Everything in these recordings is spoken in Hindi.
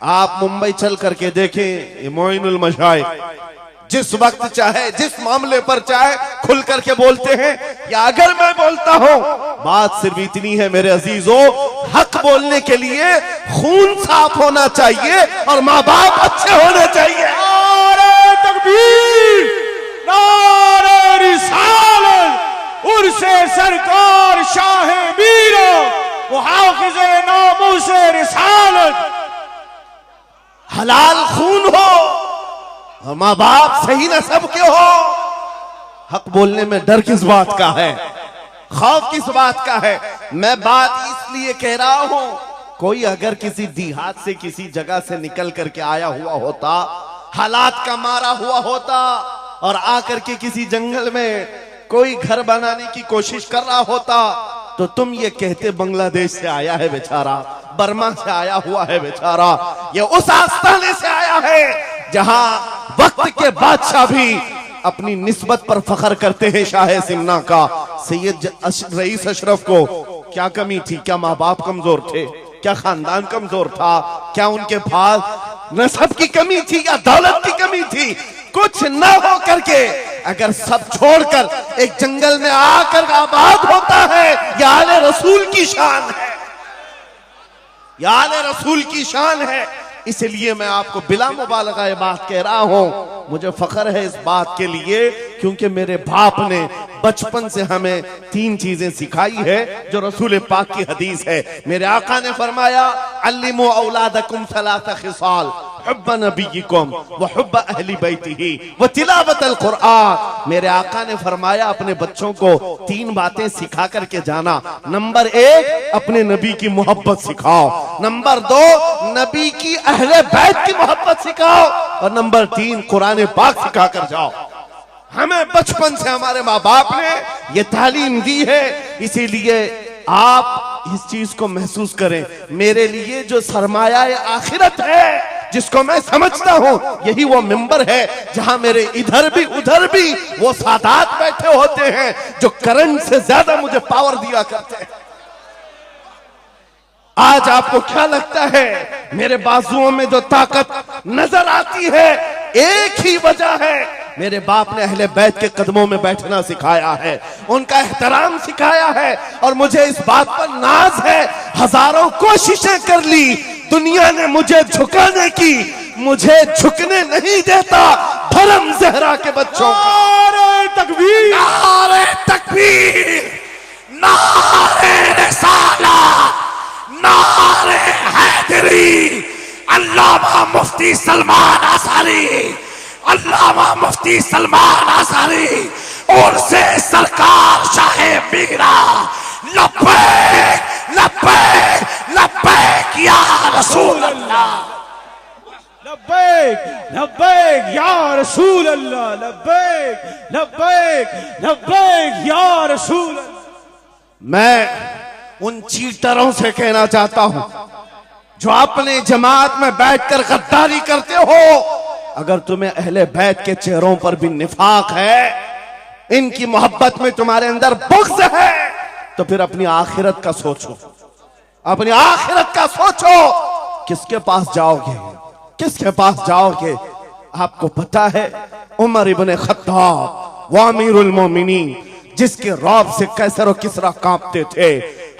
आप मुंबई चल करके देखें, मोइनुल मशाइख जिस वक्त चाहे जिस मामले पर चाहे खुल करके बोलते हैं। या अगर मैं बोलता हूं, बात सिर्फ इतनी है मेरे अजीजों, हक बोलने के लिए खून साफ होना चाहिए और माँ बाप अच्छे होने चाहिए। नारे तकबीर, नारे रिसालत, उर्से सरकार शाहे मीरा, वो हाफिज़े नामूसे रिसालत। हलाल खून हो और माँ बाप सही नस्ब के हो। हक बोलने में डर किस बात का है, खौफ किस बात का है? मैं बात इसलिए कह रहा हूं, कोई अगर किसी देहात से किसी जगह से निकल करके आया हुआ होता, हालात का मारा हुआ होता और आकर के किसी जंगल में कोई घर बनाने की कोशिश कर रहा होता, तो तुम ये कहते बांग्लादेश से आया है बेचारा, बर्मा से आया हुआ है बेचारा, ये उस आस्थाने से आया है जहां वक्त के बादशाह भी अपनी निस्बत पर फख्र करते हैं। शाह सिमना का सैयद रईस अशरफ को क्या कमी थी? क्या माँ बाप कमजोर थे? क्या खानदान कमजोर था? क्या उनके पास नसब की कमी थी या दौलत की कमी थी? कुछ न हो करके अगर सब छोड़कर एक जंगल में आकर आबाद होता है, यह आले रसूल की शान है, यह आले रसूल की शान है। इसलिए मैं आपको बिला मुबालगा ये बात कह रहा हूं। मुझे फख्र है इस बात के लिए क्योंकि मेरे बाप ने बचपन से हमें 3 चीजें सिखाई है जो रसूल पाक की हदीस है। मेरे आका ने फरमाया, अल्लिमू औलादकुम सलासा खिसाल, हुब्ब नबीयिकुम व हुब्ब अहली बैतिही व तिलावतल कुरआन। मेरे आका ने फरमाया, अपने बच्चों को 3 बातें सिखा करके जाना। नंबर 1, अपने नबी की मोहब्बत सिखाओ। नंबर 2, नबी की अहले बैत की मोहब्बत सिखाओ। और नंबर 3, कुरान पाक सिखा कर जाओ। हमें बचपन से हमारे माँ बाप ने ये तालीम दी है, इसीलिए आप इस चीज को महसूस करें। मेरे लिए जो सरमाया आखिरत है, जिसको मैं समझता हूं, यही वो मिंबर है जहां मेरे इधर भी उधर भी वो सादात बैठे होते हैं जो करंट से ज्यादा मुझे पावर दिया करते हैं। आज आपको क्या लगता है मेरे बाजुओं में जो ताकत नजर आती है, एक ही वजह है, मेरे बाप ने अहले बैत के कदमों में बैठना सिखाया है, उनका एहतराम सिखाया है। और मुझे इस बात पर नाज है, हजारों कोशिशें कर ली दुनिया ने मुझे झुकाने की, मुझे झुकने नहीं देता धर्म ज़हरा के बच्चों को। नारे तकबीर, नारे तकबीर, नारे रिसालत, नारे हैदरी। अल्लामा मुफ्ती सलमान आसारी, अल्लामा मुफ्ती सलमान आसारी और से सरकार शाहे मीरा, लब्बैक लब्बैक लब्बैक या रसूल अल्लाह, लब्बैक लब्बैक या रसूल अल्लाह, लब्बैक लब्बैक लब्बैक या रसूल अल्लाह। मैं उन चीटरों से कहना चाहता हूं जो अपने जमात में बैठकर गद्दारी करते हो, अगर तुम्हें अहले बैत के चेहरों पर भी निफाक है, इनकी मोहब्बत में तुम्हारे अंदर बुग़्ज़ है, तो फिर अपनी आखिरत का सोचो, अपनी आखिरत का सोचो। किसके पास जाओगे, किसके पास जाओगे? आपको पता है उमर इब्ने खत्ताब व अमीरुल मोमिनीन, जिसके रौब से कैसर और किसरा कांपते थे,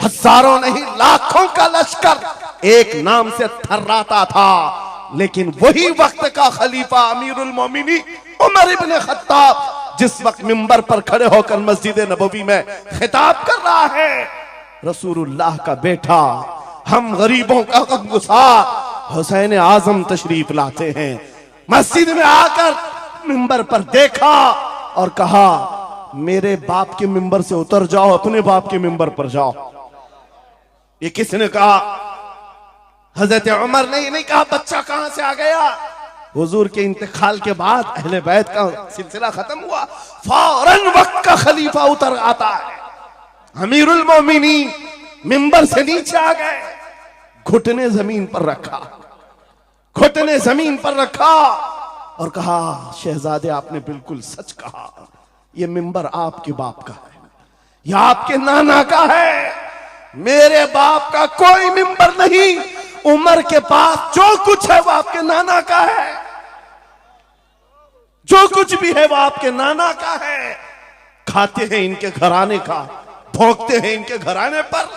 हजारों नहीं लाखों का लश्कर एक नाम से थर्राता था, लेकिन वही वक्त का खलीफा अमीरुल मोमिनीन उमर इब्ने खत्ताब जिस वक्त मिंबर पर खड़े होकर मस्जिद नबवी में खिताब कर रहा है, रसूलुल्लाह का बेटा, हम गरीबों का गमगुसार हुसैन आजम तशरीफ लाते हैं। मस्जिद में आकर मिंबर पर देखा और कहा, मेरे बाप के मिंबर से उतर जाओ, अपने बाप के मिंबर पर जाओ। ये किसने कहा? हजरत उमर ने नहीं कहा बच्चा कहां से आ गया। हुजूर के इंतकाल के बाद अहले बैत का सिलसिला खत्म हुआ, फौरन वक्त का खलीफा उतर आता है, अमीरुल मोमिनीन मिंबर से नीचे आ गए, घुटने जमीन पर रखा, घुटने जमीन पर रखा और कहा, शहजादे आपने बिल्कुल सच कहा, ये मिंबर आपके बाप का है, यह आपके नाना का है, मेरे बाप का कोई मिंबर नहीं। उमर के पास जो कुछ है वो आपके नाना का है, जो कुछ भी है वो आपके नाना का है। खाते हैं इनके घराने का, भोंकते हैं इनके घराने पर।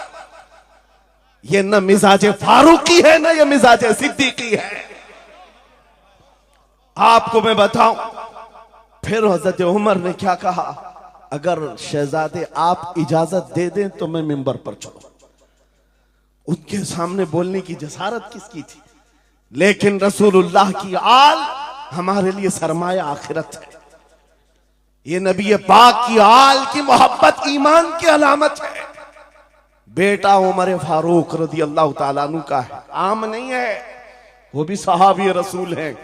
ये न मिजाज फारूकी है, न ये मिजाज सिद्दीकी है। आपको मैं बताऊं, फिर हजरत उमर ने क्या कहा, अगर शहजादे आप इजाजत दे दें तो मैं मिंबर पर चलूं। उनके सामने बोलने की जसारत किसकी थी? लेकिन रसूलुल्लाह की आल हमारे लिए सरमाया आखिरत है। ये नबी पाक की आल की मोहब्बत ईमान की अलामत है। बेटा उमर फारूक रदी अल्लाह ताला अन्हु का है, आम नहीं है, वो भी सहाबी रसूल हैं,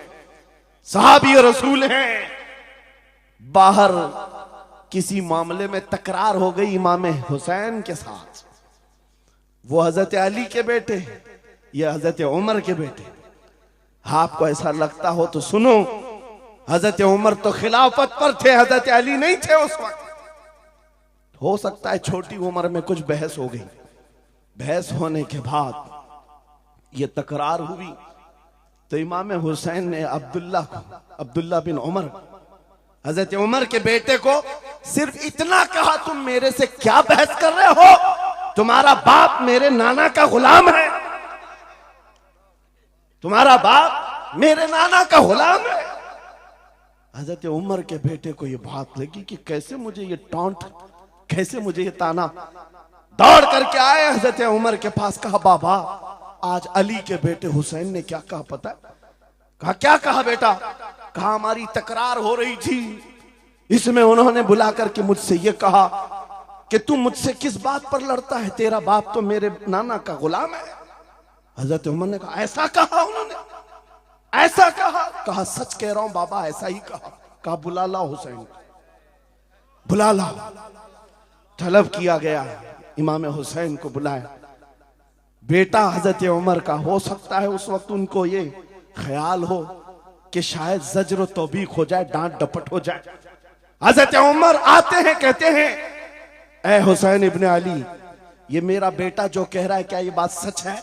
सहाबी रसूल हैं। बाहर किसी मामले में तकरार हो गई इमाम हुसैन के साथ, वो हजरत अली के बेटे, ये हजरत उमर के बेटे। आपको ऐसा लगता हो तो सुनो, हजरत उमर तो खिलाफत पर थे, हजरत अली नहीं थे उस वक्त। हो सकता है छोटी उम्र में कुछ बहस हो गई, बहस होने के बाद ये तकरार हुई तो इमाम हुसैन ने अब्दुल्ला बिन उमर, हजरत उमर के बेटे को सिर्फ इतना कहा, तुम मेरे से क्या बहस कर रहे हो? तुम्हारा बाप मेरे नाना का गुलाम है, तुम्हारा बाप मेरे नाना का गुलाम है। हजरत उमर के बेटे को यह बात लगी कि कैसे मुझे ये टॉन्ट, कैसे मुझे ये ताना। दौड़ करके आए हजरत उमर के पास, कहा बाबा आज अली के बेटे हुसैन ने क्या कहा पता है? कहा क्या कहा बेटा? कहा हमारी तकरार हो रही थी, इसमें उन्होंने बुला करके मुझसे ये कहा कि तू मुझसे किस बात पर लड़ता है, तेरा बाप तो मेरे नाना का गुलाम है। हजरत उमर ने कहा ऐसा कहा उन्होंने, ऐसा कहा? कहा सच कह रहा हूं बाबा, ऐसा ही कहा। कहा बुला लाओ हुसैन, बुला लाओ। तलब किया गया, इमाम हुसैन को बुलाया। बेटा हजरत उमर का, हो सकता है उस वक्त उनको ये ख्याल हो कि शायद जज्र तौबीक हो जाए, डांट डपट हो जाए। हजरत उमर आते हैं, कहते हैं ए हुसैन इब्ने अली, ये मेरा बेटा जो कह रहा है क्या ये बात सच है?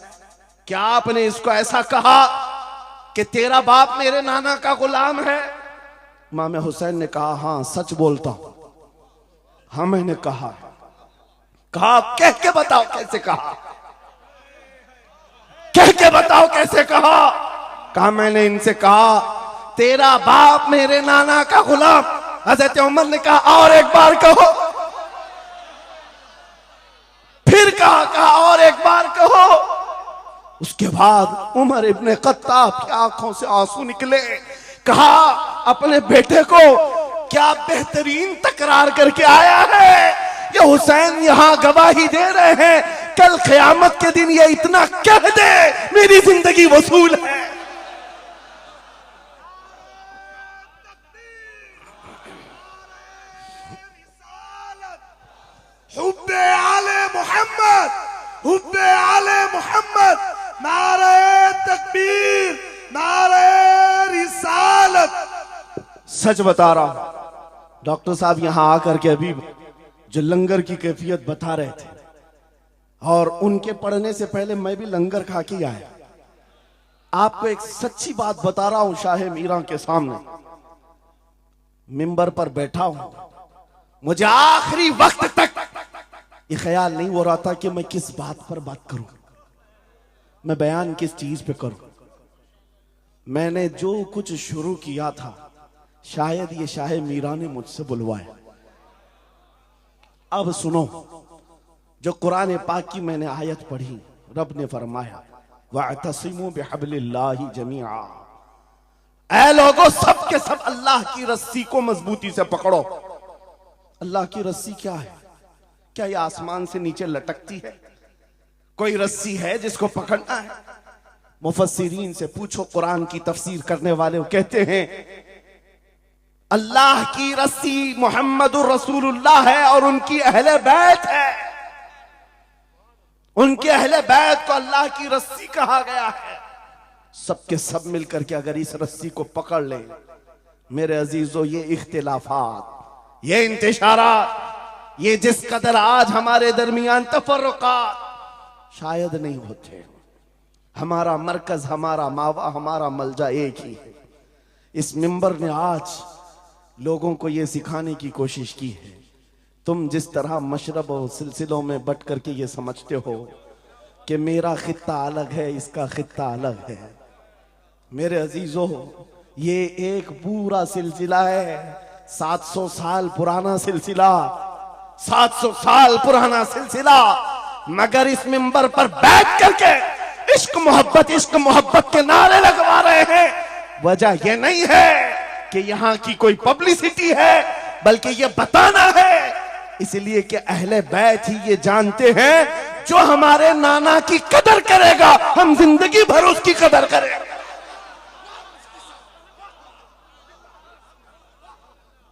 क्या आपने इसको ऐसा कहा कि तेरा बाप मेरे नाना का गुलाम है? इमाम हुसैन ने कहा हां सच बोलता हूं, हाँ मैंने कहा। कहा कह के बताओ कैसे कहा, कह के बताओ कैसे कहा? कहा मैंने इनसे कहा तेरा बाप मेरे नाना का गुलाम। हजरत उमर ने कहा और एक बार कहो। फिर कहा और एक बार कहो। उसके बाद उमर इब्ने खत्ताब की आंखों से आंसू निकले। कहा अपने बेटे को क्या बेहतरीन तकरार करके आया है, ये हुसैन यहां गवाही दे रहे हैं, कल क़यामत के दिन ये इतना कह दे मेरी जिंदगी वसूल है। हुब्बे आले मोहम्मद, हुब्बे आले मोहम्मद, नारे तकबीर, नारे रिसालत। सच बता रहा हूं, डॉक्टर साहब यहां आकर के अभी जो लंगर की कैफियत बता रहे थे, और उनके पढ़ने से पहले मैं भी लंगर खा के आया। आपको एक सच्ची बात बता रहा हूं, शाह मीरा के सामने मिंबर पर बैठा हूं, मुझे आखिरी वक्त तक ये ख्याल नहीं हो रहा था कि मैं किस बात पर बात करूं, मैं बयान किस चीज पे करूं। मैंने जो कुछ शुरू किया था शायद ये शाह मीरा ने मुझसे बुलवाया। अब सुनो, जो कुरान पाक की मैंने आयत पढ़ी, रब ने फरमाया वअतसिमू बिहब्लिल्लाहि जमीआ, ऐ लोगों सब के सब अल्लाह की रस्सी को मजबूती से पकड़ो। अल्लाह की रस्सी क्या है? क्या ये आसमान से नीचे लटकती है? कोई रस्सी है जिसको पकड़ना है? मुफस्सिरीन से पूछो, कुरान की तफसीर करने वाले कहते हैं अल्लाह की रस्सी मुहम्मदुर रसूलुल्लाह है और उनकी अहले बैत है। उनके अहले बैत को अल्लाह की रस्सी कहा गया है। सबके सब मिलकर के अगर इस रस्सी को पकड़ ले, मेरे अजीजों, ये इख्तिलाफात, ये इंतशारात, ये जिस कदर आज हमारे दरमियान तफर्रुकात शायद नहीं होते, हमारा मरकज, हमारा मावा, हमारा मलजा एक ही है। इस मिंबर ने आज लोगों को यह सिखाने की कोशिश की है, तुम जिस तरह मशरब और सिलसिलों में बट करके ये समझते हो कि मेरा खित्ता अलग है, इसका खित्ता अलग है, मेरे अजीजों ये एक पूरा सिलसिला है, 700 साल पुराना सिलसिला, 700 साल पुराना सिलसिला। मगर इस मिंबर पर बैठ करके इश्क मोहब्बत के नारे लगवा रहे हैं। वजह यह नहीं है कि यहां की कोई पब्लिसिटी है, बल्कि यह बताना है इसलिए कि अहले बैत ही ये जानते हैं जो हमारे नाना की कदर करेगा, हम जिंदगी भर उसकी कदर करेंगे।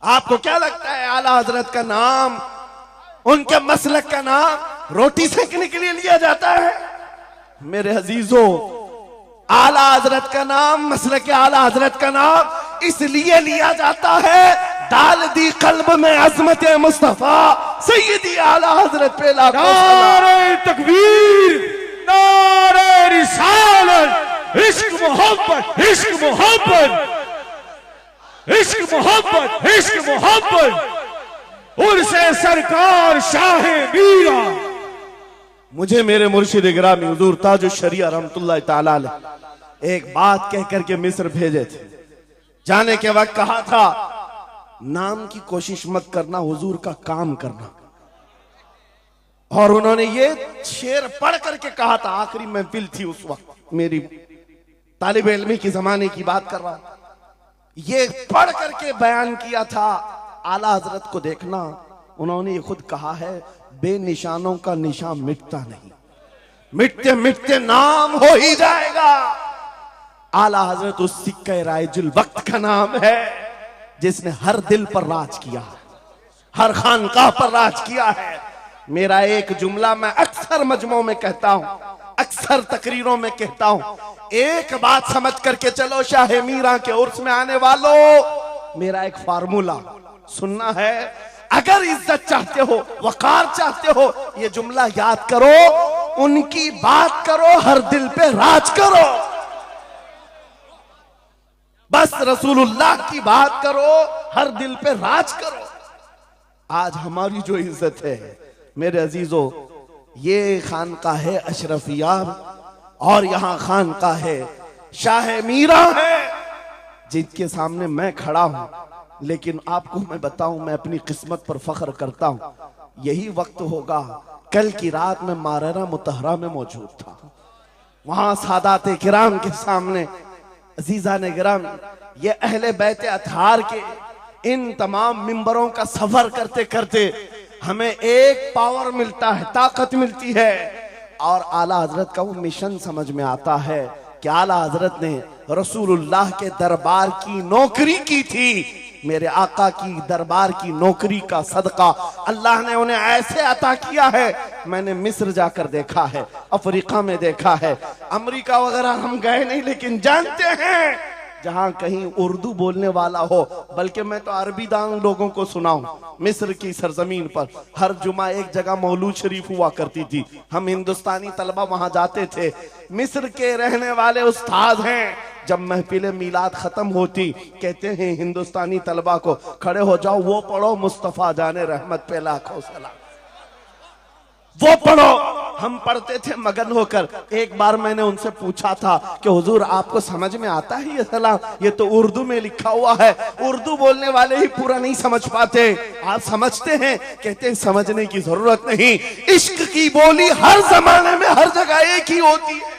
आपको क्या लगता है आला हजरत का नाम, उनके मसलक का नाम रोटी सेकने के लिए लिया जाता है? मेरे अजीजों, आला हजरत का नाम, मसलक आला हजरत का नाम इसलिए लिया जाता है, डाल दी कल्ब में अजमत मुस्तफा सैयदी आला हजरत पे लाखों नारे तकबीर, नारे रिसालत, इश्क मोहब्बत, इश्क मोहब्बत, इश्क मोहब्बत, इश्क मोहब्बत, उर्से सरकार शाह मीरा। मुझे मेरे मुर्शिद गिरामी हुजूर ताजुश शरिया रहमतुल्लाह ताला अलैह एक बात कह करके मिस्र भेजे थे। जाने के वक्त कहा था नाम की कोशिश मत करना, हुजूर का काम करना। और उन्होंने ये शेर पढ़ करके कहा था, आखिरी महफिल थी उस वक्त, मेरी तालिब इल्मी की जमाने की बात कर रहा हूं, ये पढ़ करके बयान किया था। आला हजरत को देखना, उन्होंने ये खुद कहा है, बेनिशानों का निशान मिटता नहीं, मिटते मिटते नाम हो ही जाएगा। आला हजरत उस सिक्के राइजुल वक्त का नाम है जिसने हर दिल पर राज किया है, हर खानकाह पर राज किया है। मेरा एक जुमला मैं अक्सर मजमों में कहता हूं, अक्सर तकरीरों में कहता हूं, एक बात समझ करके चलो शाह मीरा के उर्स में आने वालों, मेरा एक फार्मूला सुनना है। अगर इज्जत चाहते हो, वकार चाहते हो, ये जुमला याद करो, उनकी बात करो, हर दिल पे राज करो। बस रसूलुल्लाह की बात करो, हर दिल पे राज करो। आज हमारी जो इज्जत है मेरे अजीजों, ये खानका है अशरफिया और यहां खानका है शाह मीरा है, जिनके सामने मैं खड़ा हूं। लेकिन आपको मैं बताऊं, मैं अपनी किस्मत पर फख्र करता हूं। यही वक्त होगा, कल की रात में माररा मुतहरा में मौजूद था, वहां सादाते किराम के सामने अजीजा ने गिराम, ये अहले बैत अतहार के इन तमाम मिंबरों का सफर करते करते हमें एक पावर मिलता है, ताकत मिलती है। और आला हजरत का वो मिशन समझ में आता है कि आला हजरत ने रसूलुल्लाह के दरबार की नौकरी की थी। मेरे आका की दरबार की नौकरी का सदका अल्लाह ने उन्हें ऐसे अता किया है। मैंने मिस्र जाकर देखा है, अफ्रीका में देखा है, अमेरिका वगैरह हम गए नहीं, लेकिन जानते हैं जहां कहीं उर्दू बोलने वाला हो, बल्कि मैं तो अरबी दान लोगों को सुनाऊं। मिस्र की सरजमीन पर हर जुमा एक जगह मौलूद शरीफ हुआ करती थी, हम हिंदुस्तानी तलबा वहां जाते थे। मिस्र के रहने वाले उस्ताद हैं, जब महफिल मीलाद खत्म होती कहते हैं हिंदुस्तानी तलबा को, खड़े हो जाओ, वो पढ़ो मुस्तफा जाने रहमत पे लाखों सलाम, वो पढ़ो। हम पढ़ते थे मगन होकर। एक बार मैंने उनसे पूछा था कि हुजूर आपको समझ में आता है ये सलाम? ये तो उर्दू में लिखा हुआ है, उर्दू बोलने वाले ही पूरा नहीं समझ पाते, आप समझते हैं? कहते हैं समझने की जरूरत नहीं, इश्क की बोली हर जमाने में हर जगह एक ही होती है।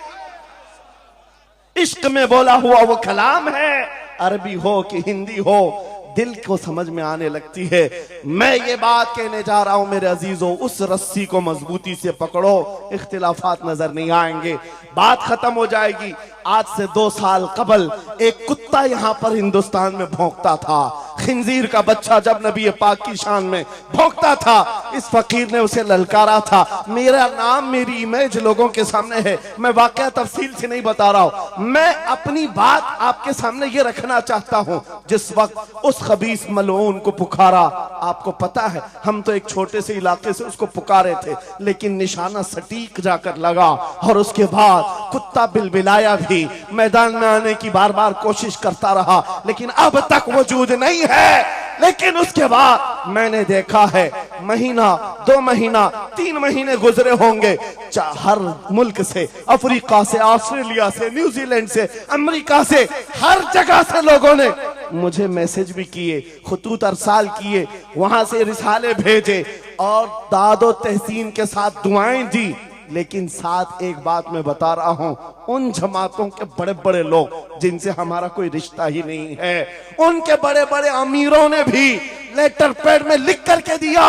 इश्क में बोला हुआ वो कलाम है, अरबी हो कि हिंदी हो, दिल को समझ में आने लगती है। मैं ये बात कहने जा रहा हूं मेरे अजीजों, उस रस्सी को मजबूती से पकड़ो, इख्तिलाफात नजर नहीं आएंगे, बात खत्म हो जाएगी। आज से 2 साल कबल एक कुत्ता यहां पर हिंदुस्तान में भौंकता था, खिंजीर का बच्चा जब नबी पाक की शान में भौंकता था, इस फकीर ने उसे ललकारा था। मेरा नाम, मेरी इमेज लोगों के सामने है। मैं वाकया तफसील से नहीं बता रहा हूं, मैं अपनी बात आपके सामने ये रखना चाहता हूं। जिस वक्त उस खबीस मलऊन को पुकारा, आपको पता है हम तो एक छोटे से इलाके से उसको पुकारे थे, लेकिन निशाना सटीक जाकर लगा और उसके बाद कुत्ता बिलबिलाया भी, मैदान में आने की बार बार कोशिश करता रहा, लेकिन अब तक वजूद नहीं है। लेकिन उसके बाद मैंने देखा है, महीना, 2 महीना, 3 महीने गुजरे होंगे, हर मुल्क से, अफ्रीका से, ऑस्ट्रेलिया से, न्यूजीलैंड से, अमेरिका से, हर जगह से लोगों ने मुझे मैसेज भी किए, खुतूत अरसाल किए, वहां से रिसाले भेजे और दादो तहसीन के साथ दुआएं दी। लेकिन साथ एक बात मैं बता रहा हूं, उन जमातों के बड़े बड़े लोग जिनसे हमारा कोई रिश्ता ही नहीं है, उनके बड़े बड़े अमीरों ने भी लेटर पैड में लिख करके दिया,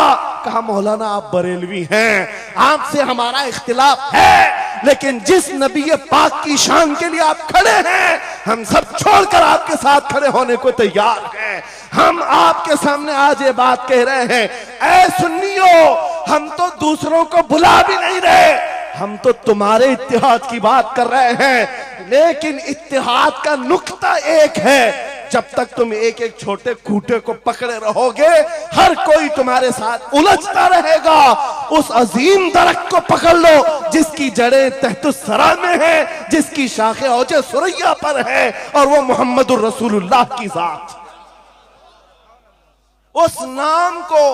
कहा मौलाना आप बरेलवी हैं, आपसे हमारा इख्तिलाफ है, लेकिन जिस नबी पाक की शान के लिए आप खड़े हैं, हम सब छोड़कर आपके साथ खड़े होने को तैयार हैं। हम आपके सामने आज ये बात कह रहे हैं, ऐ सुन्नियों, हम तो दूसरों को बुला भी नहीं रहे, हम तो तुम्हारे इत्तेहाद की बात कर रहे हैं। लेकिन इत्तेहाद का नुक्ता एक है, जब तक तुम एक एक छोटे खूंटे को पकड़े रहोगे, हर कोई तुम्हारे साथ उलझता रहेगा। उस अजीम दरख्त को पकड़ लो जिसकी जड़ें तहतुस्सरा में है, जिसकी शाखें औजे सुरैया पर है, और वो मोहम्मदुर रसूलुल्लाह की जात। उस नाम को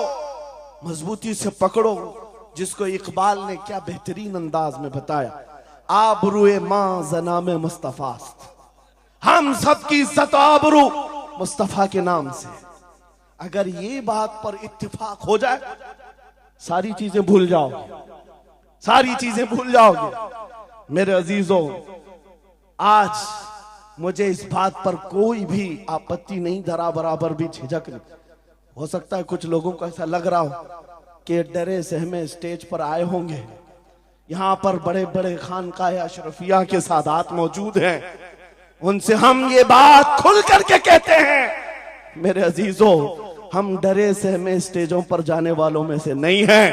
मजबूती से पकड़ो, जिसको इकबाल ने क्या बेहतरीन अंदाज में बताया, आबरूए मां जनामे मुस्तफास्त, हम सबकी इज्जत आबरू मुस्तफा के नाम से। अगर ये बात पर इत्तिफाक हो जाए, सारी चीजें भूल जाओगे, सारी चीजें भूल जाओगे। मेरे अजीजों, आज मुझे इस बात पर कोई भी आपत्ति नहीं, जरा बराबर भी झिझक नहीं। हो सकता है कुछ लोगों को ऐसा लग रहा हो कि डरे सहमे स्टेज पर आए होंगे, यहां पर बड़े बड़े खानकाह अशरफिया के सादात मौजूद हैं, उनसे हम ये बात खुल करके कहते हैं। मेरे अजीजों, हम डरे सहमे स्टेजों पर जाने वालों में से नहीं हैं।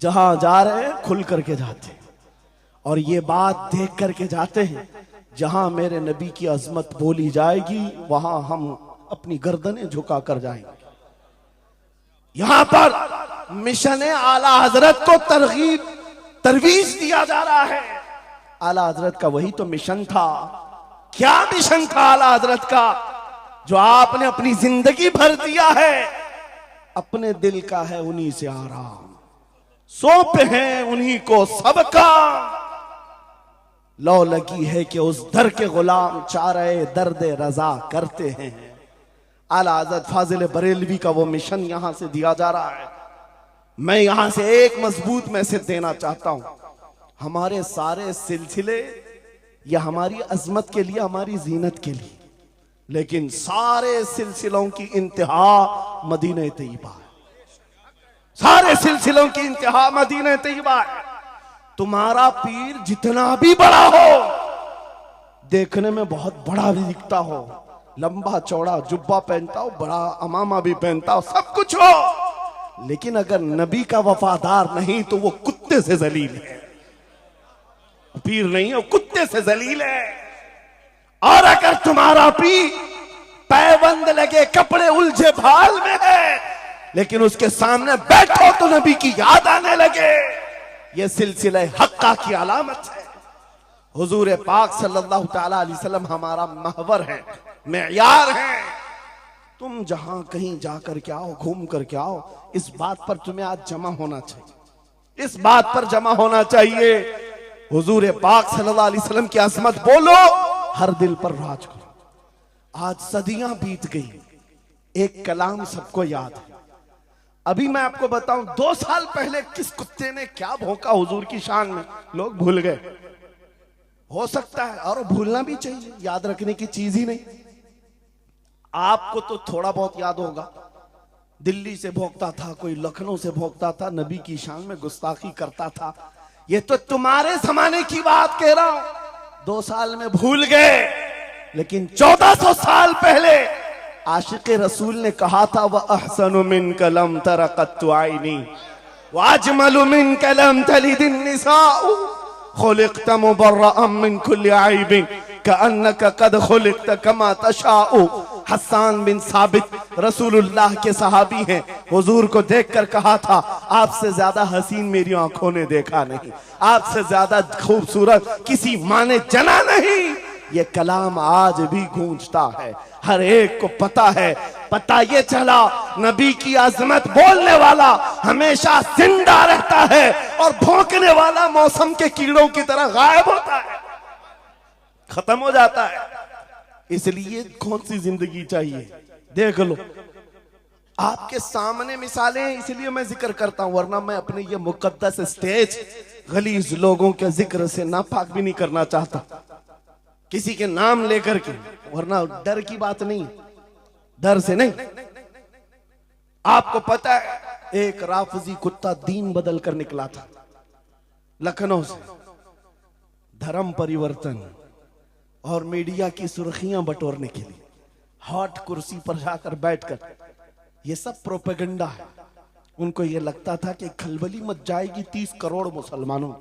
जहां जा रहे हैं खुल करके जाते हैं, और ये बात देख करके जाते हैं, जहां मेरे नबी की अजमत बोली जाएगी वहां हम अपनी गर्दनें झुका कर जाएंगे। यहां पर मिशन आला हजरत को तरवीज दिया जा रहा है। आला हजरत का वही तो मिशन था। क्या मिशन था आला हजरत का, जो आपने अपनी जिंदगी भर दिया है? अपने दिल का है उन्हीं से आराम, सौंपे हैं उन्हीं को सबका, लौ लगी है कि उस दर के गुलाम चारे दर्द रजा करते हैं। आला हज़रत फाजिल बरेलवी का वो मिशन यहां से दिया जा रहा है। मैं यहां से एक मजबूत मैसेज देना चाहता हूं, हमारे सारे सिलसिले या हमारी अजमत के लिए, हमारी जीनत के लिए, लेकिन सारे सिलसिलों की इंतहा मदीने तैयबा है। सारे सिलसिलों की इंतहा मदीने तैयबा है। तुम्हारा पीर जितना भी बड़ा हो, देखने में बहुत बड़ा भी दिखता हो, लंबा चौड़ा जुब्बा पहनता हो, बड़ा अमामा भी पहनता हो, सब कुछ हो, लेकिन अगर नबी का वफादार नहीं तो वो कुत्ते से जलील है। पीर नहीं है, वो कुत्ते से जलील है। और अगर तुम्हारा पीर पैबंद लगे, कपड़े उलझे भाल में है, लेकिन उसके सामने बैठो तो नबी की याद आने लगे, ये सिलसिला हक्का की अलामत है। हुजूर पाक सल्लल्लाहु तआला अलैहि वसल्लम हमारा महवर है, मेयार है। तुम जहां कहीं जाकर के आओ, घूम करके आओ, इस बात पर तुम्हें आज जमा होना चाहिए, इस बात पर जमा होना चाहिए। हुजूर पाक सल्लल्लाहु अलैहि वसल्लम की अजमत बोलो, हर दिल पर राज करो। आज सदियां बीत गई, एक कलाम सबको याद है। अभी मैं आपको बताऊं, 2 साल पहले किस कुत्ते ने क्या भौंका हुजूर की शान में, लोग भूल गए। हो सकता है, और भूलना भी चाहिए, याद रखने की चीज ही नहीं। आपको तो थोड़ा बहुत याद होगा, दिल्ली से भौंकता था, कोई लखनऊ से भौंकता था, नबी की शान में गुस्ताखी करता था। ये तो तुम्हारे जमाने की बात कह रहा हूं, 2 साल में भूल गए, लेकिन 1400 साल पहले आशिक रसूल ने कहा था वह अहसनु मिन कलम तरक़त्तु आइनी व अजमलु मिन कलम तलिदिन निसाउ खुलिक़्त मुबर्रअम मिन कुल्लि ऐबिन कअन्नका क़द खुलिक़्त कमा तशाउ। हस्सान बिन साबित रसूलुल्लाह के सहाबी हैं, हुजूर को देखकर कहा था आपसे ज्यादा हसीन मेरी आंखों ने देखा नहीं, आपसे ज्यादा खूबसूरत किसी माँ ने जना नहीं। ये कलाम आज भी गूंजता है, हर एक को पता है। पता ये चला नबी की अजमत बोलने वाला हमेशा जिंदा रहता है और भौंकने वाला मौसम के कीड़ों की तरह गायब होता है, खत्म हो जाता है। इसलिए कौन सी जिंदगी चाहिए, देख लो आपके सामने मिसालें हैं, इसलिए मैं जिक्र करता हूं, वरना मैं अपने ये मुकद्दस स्टेज गलीज लोगों के जिक्र से नापाक भी नहीं करना चाहता, किसी के नाम लेकर के, वरना डर की बात नहीं, डर से नहीं। आपको पता है एक राफजी कुत्ता दीन बदल कर निकला था लखनऊ से, धर्म परिवर्तन और मीडिया की सुर्खियां बटोरने के लिए हॉट कुर्सी पर जाकर बैठकर, ये सब प्रोपेगेंडा है। उनको ये लगता था कि खलबली मच जाएगी 30 करोड़ मुसलमानों।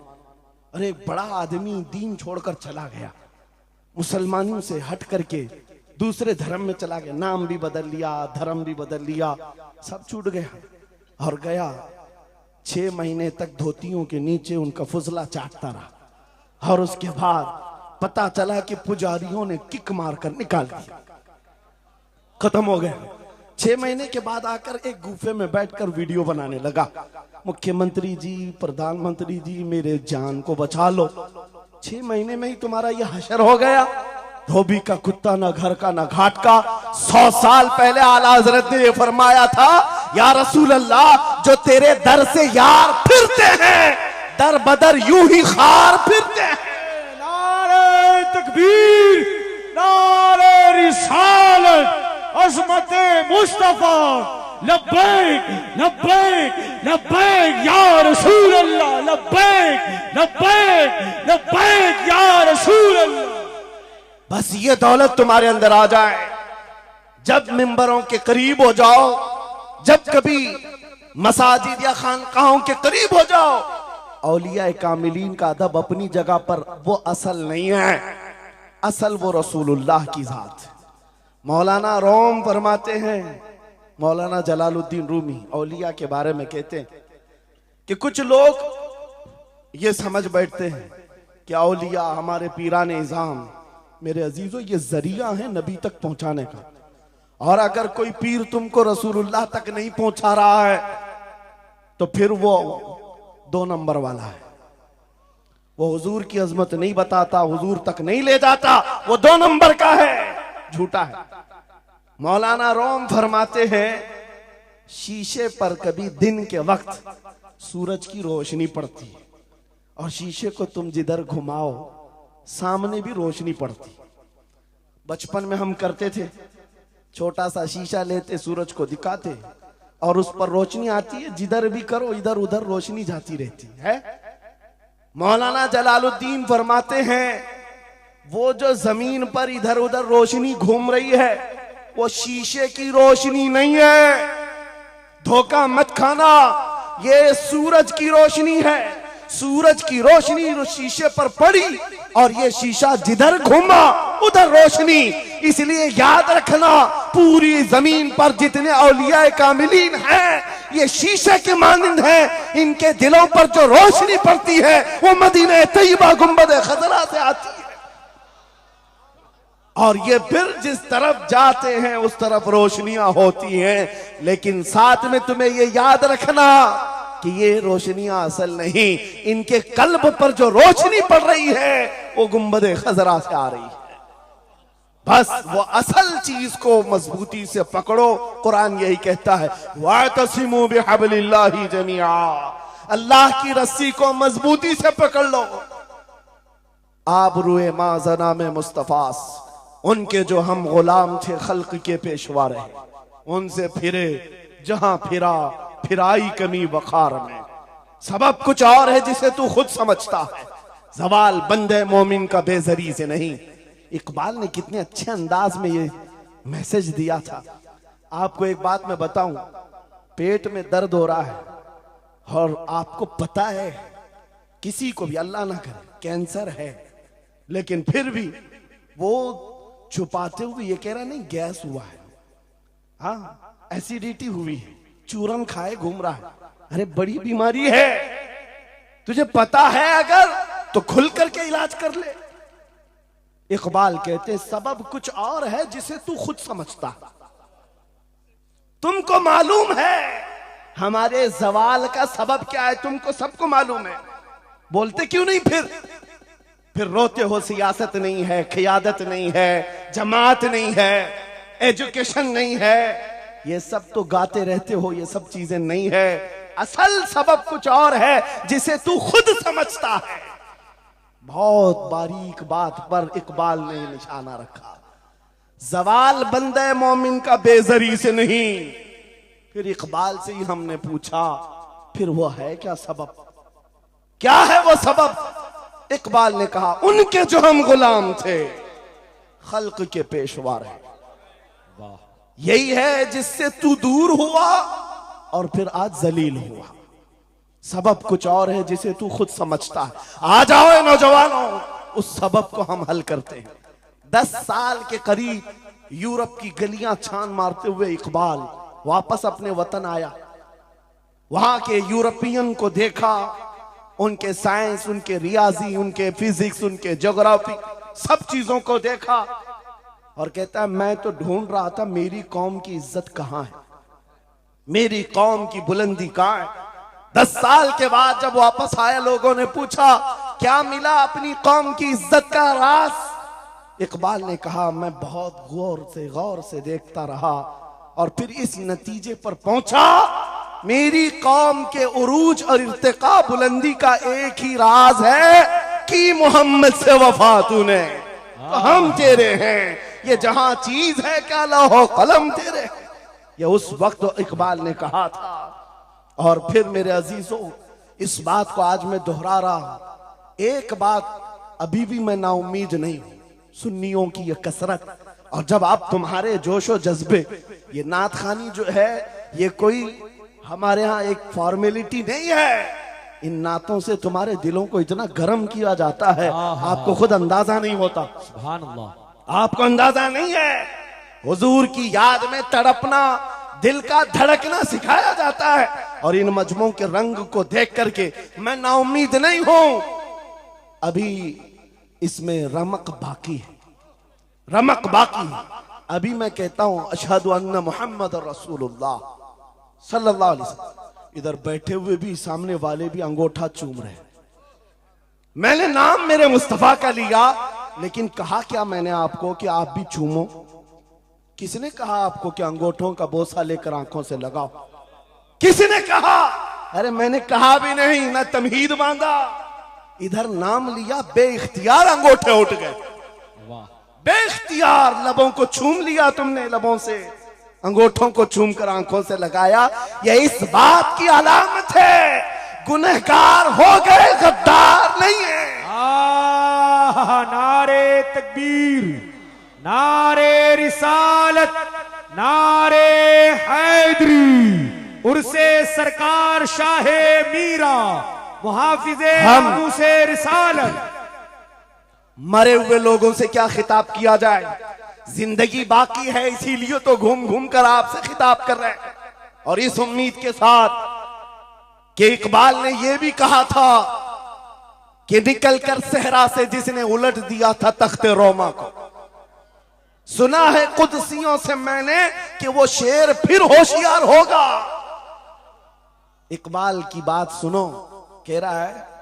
अरे बड़ा आदमी दीन छोड़कर चला गया, मुसलमानों से हट करके दूसरे धर्म में चला गया, नाम भी बदल लिया, धर्म भी बदल लिया, सब छूट गया और गया। 6 महीने तक धोतियों के नीचे उनका फुजला चाटता रहा और उसके बाद पता चला कि पुजारियों ने किक मारकर निकाल दिया, खत्म हो गया। 6 महीने के बाद आकर एक गुफे में बैठकर वीडियो बनाने लगा, मुख्यमंत्री जी, प्रधानमंत्री जी, मेरे जान को बचा लो। 6 महीने में ही तुम्हारा ये हशर हो गया। धोबी का कुत्ता, ना घर का ना घाट का। 100 साल पहले आला हजरत ने ये फरमाया था, या रसूल अल्लाह, जो तेरे दर से यार फिरते हैं दर बदर यूं ही खार फिरते हैं। नारे तकबीर, नारे रिसालत, अज़मते मुस्तफा, लब्बैक लब्बैक लब्बैक या रसूल अल्लाह, लब्बैक लब्बैक लब्बैक या रसूल अल्लाह। बस ये दौलत तुम्हारे अंदर आ जाए, जब मिंबरों के करीब हो जाओ, जब कभी मसाजिद या खानकाहों के करीब हो जाओ, औलिया कामिलीन का अदब अपनी जगह पर, वो असल नहीं है, असल वो रसूलुल्लाह की जात। मौलाना रोम फरमाते हैं, मौलाना जलालुद्दीन रूमी औलिया के बारे में कहते हैं कि कुछ लोग ये समझ बैठते हैं कि औलिया हमारे पीरान इज़ाम, मेरे अजीजों ये जरिया है नबी तक पहुंचाने का, और अगर कोई पीर तुमको रसूलुल्लाह तक नहीं पहुंचा रहा है तो फिर वो 2 नंबर वाला है, वो हुजूर की अजमत नहीं बताता, हुजूर तक नहीं ले जाता, वो 2 नंबर का है, झूठा है। मौलाना रोम फरमाते हैं, शीशे पर कभी दिन के वक्त सूरज की रोशनी पड़ती है और शीशे को तुम जिधर घुमाओ सामने भी रोशनी पड़ती। बचपन में हम करते थे, छोटा सा शीशा लेते, सूरज को दिखाते और उस पर रोशनी आती है, जिधर भी करो इधर उधर रोशनी जाती रहती है। मौलाना जलालुद्दीन फरमाते हैं, वो जो जमीन पर इधर उधर रोशनी घूम रही है वो शीशे की रोशनी नहीं है, धोखा मत खाना, ये सूरज की रोशनी है। सूरज की रोशनी शीशे पर पड़ी और ये शीशा जिधर घूमा उधर रोशनी। इसलिए याद रखना, पूरी जमीन पर जितने औलिया कामिलीन हैं ये शीशे के मानिंद हैं, इनके दिलों पर जो रोशनी पड़ती है वो मदीना तैयबा गुंबद खजरा से आती है और ये फिर जिस तरफ जाते हैं उस तरफ रोशनियां होती हैं। लेकिन साथ में तुम्हें ये याद रखना कि ये रोशनियां असल नहीं, इनके कल्ब पर जो रोशनी पड़ रही है वो गुंबद खजरा से आ रही है। बस वो असल चीज को मजबूती से पकड़ो। कुरान यही कहता है, वातसिमू बिहब्लिल्लाहि जमीआ, अल्लाह की रस्सी को मजबूती से पकड़ लो। आबरूए माज़ना में मुस्तफास, उनके जो हम गुलाम थे खल्क के पेशवा रहे, उनसे फिरे जहां फिरा फिराई कमी वखार में। सबब कुछ और है जिसे तू खुद समझता है, जवाल बंदे मोमिन का बेजरी से नहीं। इकबाल ने कितने अच्छे अंदाज में ये मैसेज दिया था। आपको एक बात मैं बताऊं, पेट में दर्द हो रहा है और आपको पता है किसी को भी अल्लाह ना करे कैंसर है, लेकिन फिर भी वो छुपाते हुए ये कह रहा नहीं गैस हुआ है, हाँ एसिडिटी हुई है, चूरन खाए घूम रहा है। अरे बड़ी बीमारी है, तुझे पता है अगर तो खुल करके इलाज कर ले। इकबाल कहते सबब कुछ और है जिसे तू खुद समझता। तुमको मालूम है हमारे जवाल का सबब क्या है, तुमको सबको मालूम है, बोलते क्यों नहीं? फिर रोते हो सियासत नहीं है, क़ियादत नहीं है, जमात नहीं है, एजुकेशन नहीं है, ये सब तो गाते रहते हो, ये सब चीजें नहीं है। असल सबब कुछ और है जिसे तू खुद समझता है। बहुत बारीक बात पर इकबाल ने निशाना रखा। जवाल बंदे मोमिन का बेजरी से नहीं। फिर इकबाल से ही हमने पूछा फिर वो है क्या सबब, क्या है वो सबब? इकबाल ने कहा उनके जो हम गुलाम थे खल्क के पेशवा रहे। यही है जिससे तू दूर हुआ और फिर आज जलील हुआ। सबब कुछ और है जिसे तू खुद समझता है। आ जाओ नौजवानों, उस सबब को हम हल करते हैं। 10 साल के करीब यूरोप की गलियां छान मारते हुए इकबाल वापस अपने वतन आया। वहां के यूरोपियन को देखा, उनके साइंस, उनके रियाजी, उनके फिजिक्स, उनके ज्योग्राफी, सब चीजों को देखा और कहता है मैं तो ढूंढ रहा था मेरी कौम की इज्जत कहां है, मेरी कौम की बुलंदी कहां है। 10 साल के बाद जब वापस आया, लोगों ने पूछा क्या मिला अपनी कौम की इज्जत का राज? इकबाल ने कहा मैं बहुत गौर से देखता रहा और फिर इस नतीजे पर पहुंचा मेरी कौम के उरूज और इर्तिका बुलंदी का एक ही राज है कि मोहम्मद से वफा तूने तो हम तेरे हैं, ये जहां चीज है क्या लौह कलम तेरे। ये उस वक्त इकबाल ने कहा था। और फिर मेरे अजीजों, इस बात को आज मैं दोहरा रहा हूं। एक बात अभी भी मैं नाउम्मीद नहीं हूं, सुन्नियों की ये कसरत और जब आप तुम्हारे जोशो जज्बे, ये नात खानी जो है ये कोई हमारे यहाँ एक फॉर्मेलिटी नहीं है। इन नातों से तुम्हारे दिलों को इतना गर्म किया जाता है आपको खुद अंदाजा नहीं होता। सुभान अल्लाह। आपको अंदाजा नहीं है। हुजूर की याद में तड़पना, दिल का धड़कना सिखाया जाता है। और इन मजमों के रंग को देख करके मैं नाउम्मीद नहीं हूं। अभी इसमें रमक बाकी है, रमक बाकी है। अभी मैं कहता हूं अशहदु अन्ना मुहम्मद रसूलुल्लाह सल्लल्लाहु अलैहि वसल्लम। इधर बैठे हुए भी, सामने वाले भी अंगूठा चूम रहे। मैंने नाम मेरे मुस्तफा का लिया, लेकिन कहा क्या मैंने आपको कि आप भी चूमो? किसने कहा आपको कि अंगूठों का बोसा लेकर आंखों से लगाओ? किसने कहा? अरे मैंने कहा भी नहीं, ना तमहीद बांधा। इधर नाम लिया, बेइख्तियार अंगूठे उठ गए। बेइख्तियार लबों को छूम लिया तुमने, लबों से अंगूठों को चूम कर आंखों से लगाया। यह इस बात की अलामत है गुनहगार हो गए, गद्दार नहीं है। नारे तकबीर, नारे रिसालत, नारे हैदरी, उर्से सरकार शाहे मीरा, मुहाफिजे से रिसालत। मरे हुए लोगों से क्या खिताब किया जाए? जिंदगी बाकी है, इसीलिए तो घूम घूम कर आपसे खिताब कर रहे हैं। और इस उम्मीद के साथ कि इकबाल ने यह भी कहा था कि निकल कर सहरा से जिसने उलट दिया था तख्ते रोमा को, सुना है कुदसियों से मैंने कि वो शेर फिर होशियार होगा। इकबाल की बात सुनो, कह रहा है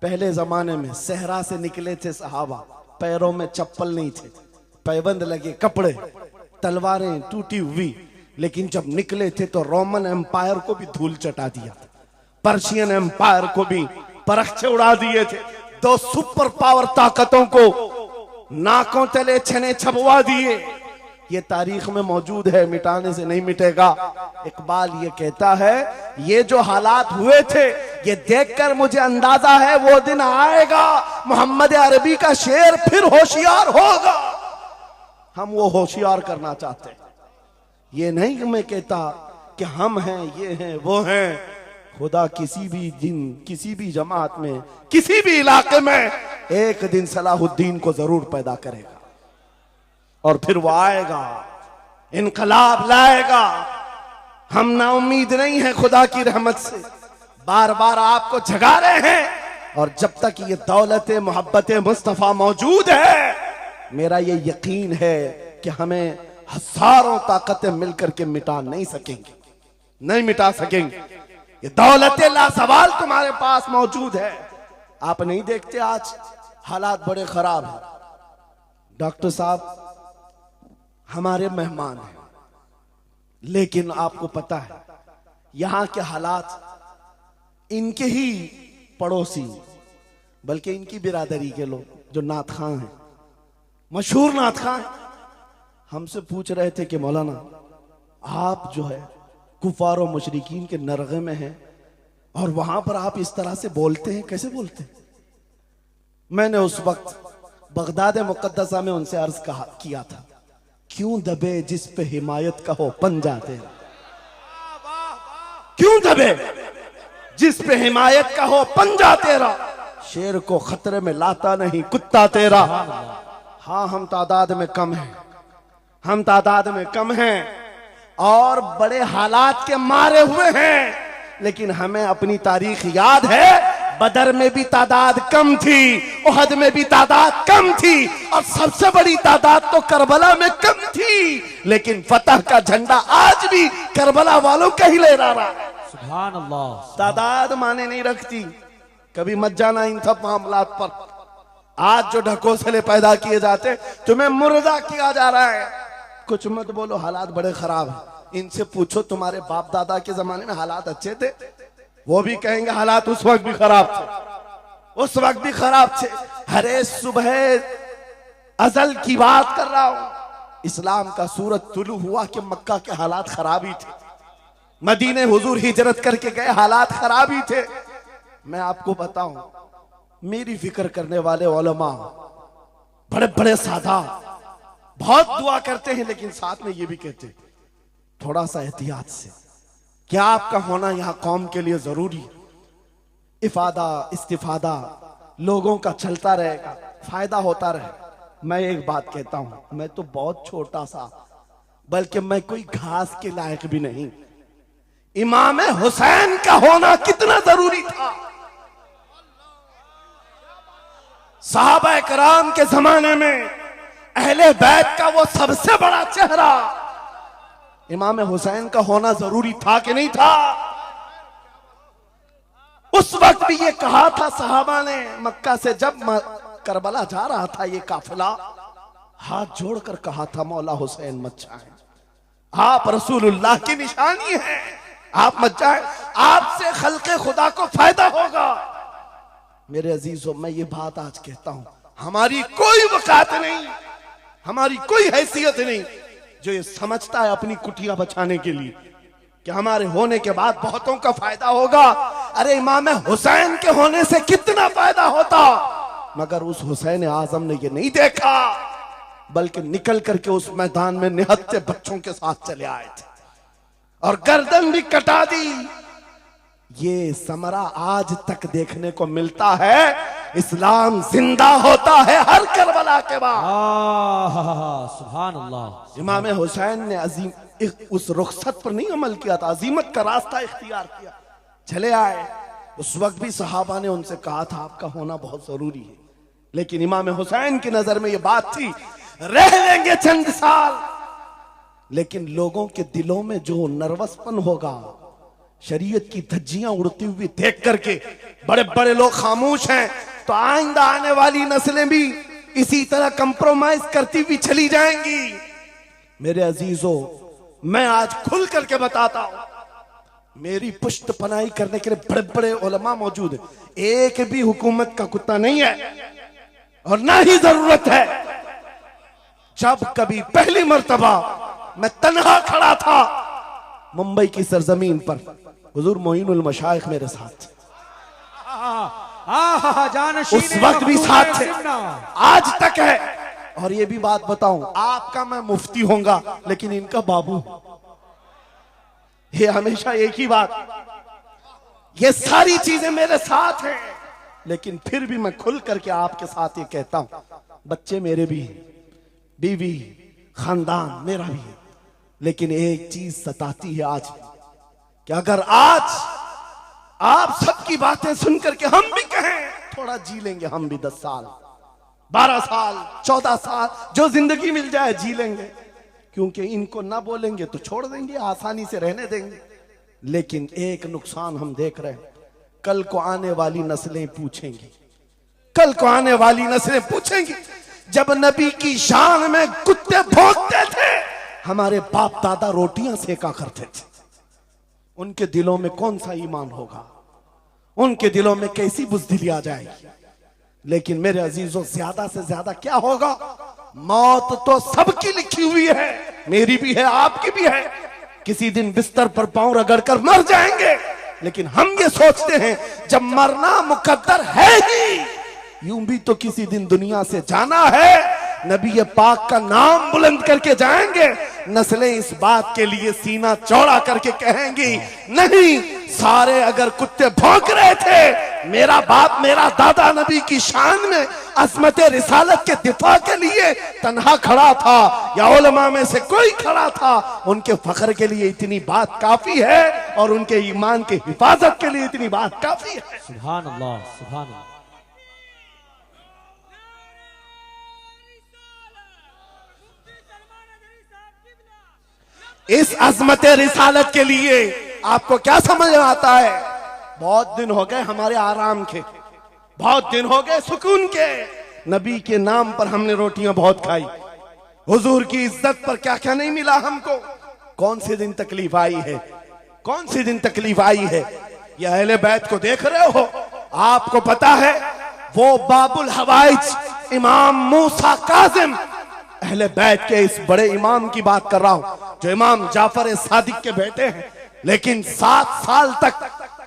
पहले जमाने में सहरा से निकले थे सहाबा, पैरों में चप्पल नहीं थे, पैबंद लगे कपड़े, तलवारें टूटी हुई, लेकिन जब निकले थे तो रोमन एम्पायर को भी धूल चटा दिया था, पर्शियन एम्पायर को भी परखचे उड़ा दिए थे। 2 सुपर पावर ताकतों को नाकों तले छने छबवा दिए। ये तारीख में मौजूद है, मिटाने से नहीं मिटेगा। इकबाल ये कहता है ये जो हालात हुए थे ये देखकर मुझे अंदाजा है वो दिन आएगा मोहम्मद अरबी का शेर फिर होशियार होगा। हम वो होशियार करना चाहते हैं। ये नहीं कि मैं कहता कि हम हैं, ये हैं, वो हैं। खुदा किसी भी दिन, किसी भी जमात में, किसी भी इलाके में एक दिन सलाहुद्दीन को जरूर पैदा करेगा और फिर वो आएगा, इनकलाब लाएगा। हम ना उम्मीद नहीं है खुदा की रहमत से, बार बार आपको जगा रहे हैं। और जब तक ये दौलत मोहब्बत मुस्तफा मौजूद है, मेरा ये यकीन है कि हमें हजारों ताकतें मिलकर के मिटा नहीं सकेंगे, नहीं मिटा सकेंगे। ये दौलत लासवाल तुम्हारे पास मौजूद है। आप नहीं देखते आज हालात बड़े खराब हैं। डॉक्टर साहब हमारे मेहमान हैं, लेकिन आपको पता है यहां के हालात इनके ही पड़ोसी, बल्कि इनकी बिरादरी के लोग जो नात खां हैं, मशहूर नात खां, हमसे पूछ रहे थे कि मौलाना आप जो है कुफार और मुशरिकीन के नरगे में हैं और वहां पर आप इस तरह से बोलते हैं, कैसे बोलते हैं? मैंने उस वक्त बगदाद मुकद्दसा में उनसे अर्ज किया था, क्यों दबे जिस पे हिमायत का हो पंजा तेरा, क्यों दबे जिस पे हिमायत का हो पंजा तेरा, शेर को खतरे में लाता नहीं कुत्ता तेरा। हाँ, हम तादाद में कम हैं, हम तादाद में कम हैं और बड़े हालात के मारे हुए हैं, लेकिन हमें अपनी तारीख याद है। बदर में भी तादाद कम थी, उहद में भी तादाद कम थी और सबसे बड़ी तादाद तो करबला में कम थी, लेकिन फतह का झंडा आज भी करबला वालों का ही लहरा रहा है। सुभान अल्लाह। तादाद माने नहीं रखती, कभी मत जाना इन सब मामलात पर। आज जो ढकोसले पैदा किए जाते, तुम्हें मुर्दा किया जा रहा है। कुछ मत बोलो, हालात बड़े खराब हैं। इनसे पूछो तुम्हारे बाप दादा के जमाने में हालात अच्छे थे, वो भी कहेंगे हालात उस वक्त भी खराब थे, उस वक्त भी खराब थे। हरे सुबह अजल की बात कर रहा हूं। इस्लाम का सूरज तुलू हुआ कि मक्का के हालात खराब ही थे, मदीने हुजूर हिजरत करके गए, हालात खराब ही थे। मैं आपको बताऊं, मेरी फिक्र करने वाले उलमा बड़े बड़े सादा बहुत दुआ करते हैं, लेकिन साथ में ये भी कहते हैं थोड़ा सा एहतियात से, क्या आपका होना यहां कौम के लिए जरूरी। इफादा इस्तिफादा लोगों का चलता रहेगा, फायदा होता रहे। मैं एक बात कहता हूं, मैं तो बहुत छोटा सा, बल्कि मैं कोई घास के लायक भी नहीं। इमाम हुसैन का होना कितना जरूरी था। सहाबा कराम के जमाने में अहले बैत का वो सबसे बड़ा चेहरा इमाम हुसैन का होना जरूरी था कि नहीं था? उस वक्त भी ये कहा था सहाबा ने, मक्का से जब करबला जा रहा था ये काफिला, हाथ जोड़कर कहा था मौला हुसैन मत जाए, आप रसूलुल्लाह की निशानी है, आप मत जाए, आपसे खल्के खुदा को फायदा होगा। मेरे अजीजों, मैं ये बात आज कहता हूं, हमारी कोई वकात नहीं, हमारी कोई हैसियत नहीं जो ये समझता है अपनी कुटिया बचाने के लिए कि हमारे होने के बाद बहुतों का फायदा होगा। अरे इमाम हुसैन के होने से कितना फायदा होता, मगर उस हुसैन आजम ने ये नहीं देखा, बल्कि निकल करके उस मैदान में निहत्ते बच्चों के साथ चले आए थे और गर्दन भी कटा दी। ये समरा आज तक देखने को मिलता है। इस्लाम जिंदा होता है हर करबला के बाद। सुभान अल्लाह। इमाम हुसैन ने अजीम उस रुखसत पर नहीं अमल किया था, अजीमत का रास्ता इख्तियार किया, चले आए। उस वक्त भी सहाबा ने उनसे कहा था आपका होना बहुत जरूरी है, लेकिन इमाम हुसैन की नजर में यह बात थी रह लेंगे चंद साल, लेकिन लोगों के दिलों में जो नर्वसपन होगा, शरीयत की धज्जियां उड़ती हुई देख करके बड़े बड़े लोग खामोश हैं, तो आइंदा आने वाली नस्लें भी इसी तरह कंप्रोमाइज करती हुई चली जाएंगी। मेरे अजीजों, मैं आज खुल करके बताता हूं, मेरी पुष्ट पनाही करने के लिए बड़े बड़े उलमा मौजूद है, एक भी हुकूमत का कुत्ता नहीं है और ना ही जरूरत है। जब कभी पहली मर्तबा मैं तन्हा खड़ा था मुंबई की सरजमीन पर, हुजूर मोइनुल मशाइख मेरे साथ, उस वक्त भी साथ थे, आज तक है और ये भी बात बताऊं, आपका मैं मुफ्ती होऊंगा लेकिन इनका बाबू। ये हमेशा एक ही बात, ये सारी चीजें मेरे साथ हैं, लेकिन फिर भी मैं खुल करके आपके साथ ये कहता हूं, बच्चे मेरे भी हैं, बीवी, खानदान मेरा भी है, लेकिन एक चीज सताती है आज कि अगर आज आप सबकी बातें सुन करके हम भी कहें थोड़ा जी लेंगे, हम भी 10 साल 12 साल 14 साल जो जिंदगी मिल जाए जी लेंगे, क्योंकि इनको ना बोलेंगे तो छोड़ देंगे, आसानी से रहने देंगे। लेकिन एक नुकसान हम देख रहे हैं, कल को आने वाली नस्लें पूछेंगी, कल को आने वाली नस्लें पूछेंगी, जब नबी की शान में कुत्ते भौंकते थे हमारे बाप दादा रोटियां सेका करते थे, उनके दिलों में कौन सा ईमान होगा, उनके दिलों में कैसी बुज़दिली आ जाएगी। लेकिन मेरे अजीजों, ज्यादा से ज्यादा क्या होगा, मौत तो सबकी लिखी हुई है, मेरी भी है, आपकी भी है, किसी दिन बिस्तर पर पांव रगड़ कर मर जाएंगे। लेकिन हम ये सोचते हैं जब मरना मुकद्दर है ही, यूं भी तो किसी दिन दुनिया से जाना है, नबी पाक का नाम बुलंद करके जाएंगे, नस्लें इस बात के लिए सीना चौड़ा करके कहेंगी, नहीं, सारे अगर कुत्ते भौंक रहे थे, मेरा बाप मेरा दादा नबी की शान में अज़मत रिसालत के दिफा के लिए तन्हा खड़ा था या उलमा में से कोई खड़ा था, उनके फख्र के लिए इतनी बात काफी है और उनके ईमान की हिफाजत के लिए इतनी बात काफी है। सुभान अल्लाह, सुभान अल्लाह। इस अज़मत रिसालत के लिए आपको क्या समझ में आता है, बहुत दिन हो गए हमारे आराम के, बहुत दिन हो गए सुकून के, नबी के नाम पर हमने रोटियां बहुत खाई, हुजूर की इज्जत पर क्या क्या नहीं मिला हमको, कौन से दिन तकलीफ आई है, कौन से दिन तकलीफ आई है। ये अहले बैत को देख रहे हो, आपको पता है वो बाबुल हवाइज इमाम मूसा काजिम, अहले बैत के इस बड़े इमाम की बात कर रहा हूं जो इमाम जाफर सादिक के बेटे हैं, लेकिन 7 साल तक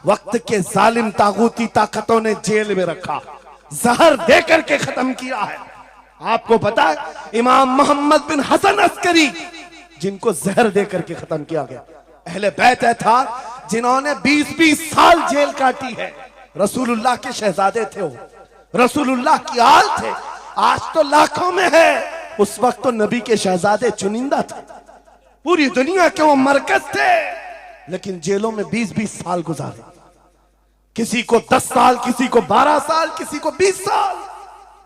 वक्त के जालिम तागूती ताकतों ने जेल में रखा, जहर देकर के खत्म किया है। आपको पता है इमाम मोहम्मद बिन हसन अस्करी जिनको जहर देकर के खत्म किया गया, अहले बैत था जिन्होंने 20-20 साल जेल काटी है, रसूलुल्लाह के शहजादे थे वो, रसूलुल्लाह की आल थे, आज तो लाखों में है, उस वक्त तो नबी के शहजादे चुनिंदा थे, पूरी दुनिया के वो मरकज थे, लेकिन जेलों में 20-20 साल गुजारे, किसी को 10 साल, किसी को 12 साल, किसी को 20 साल।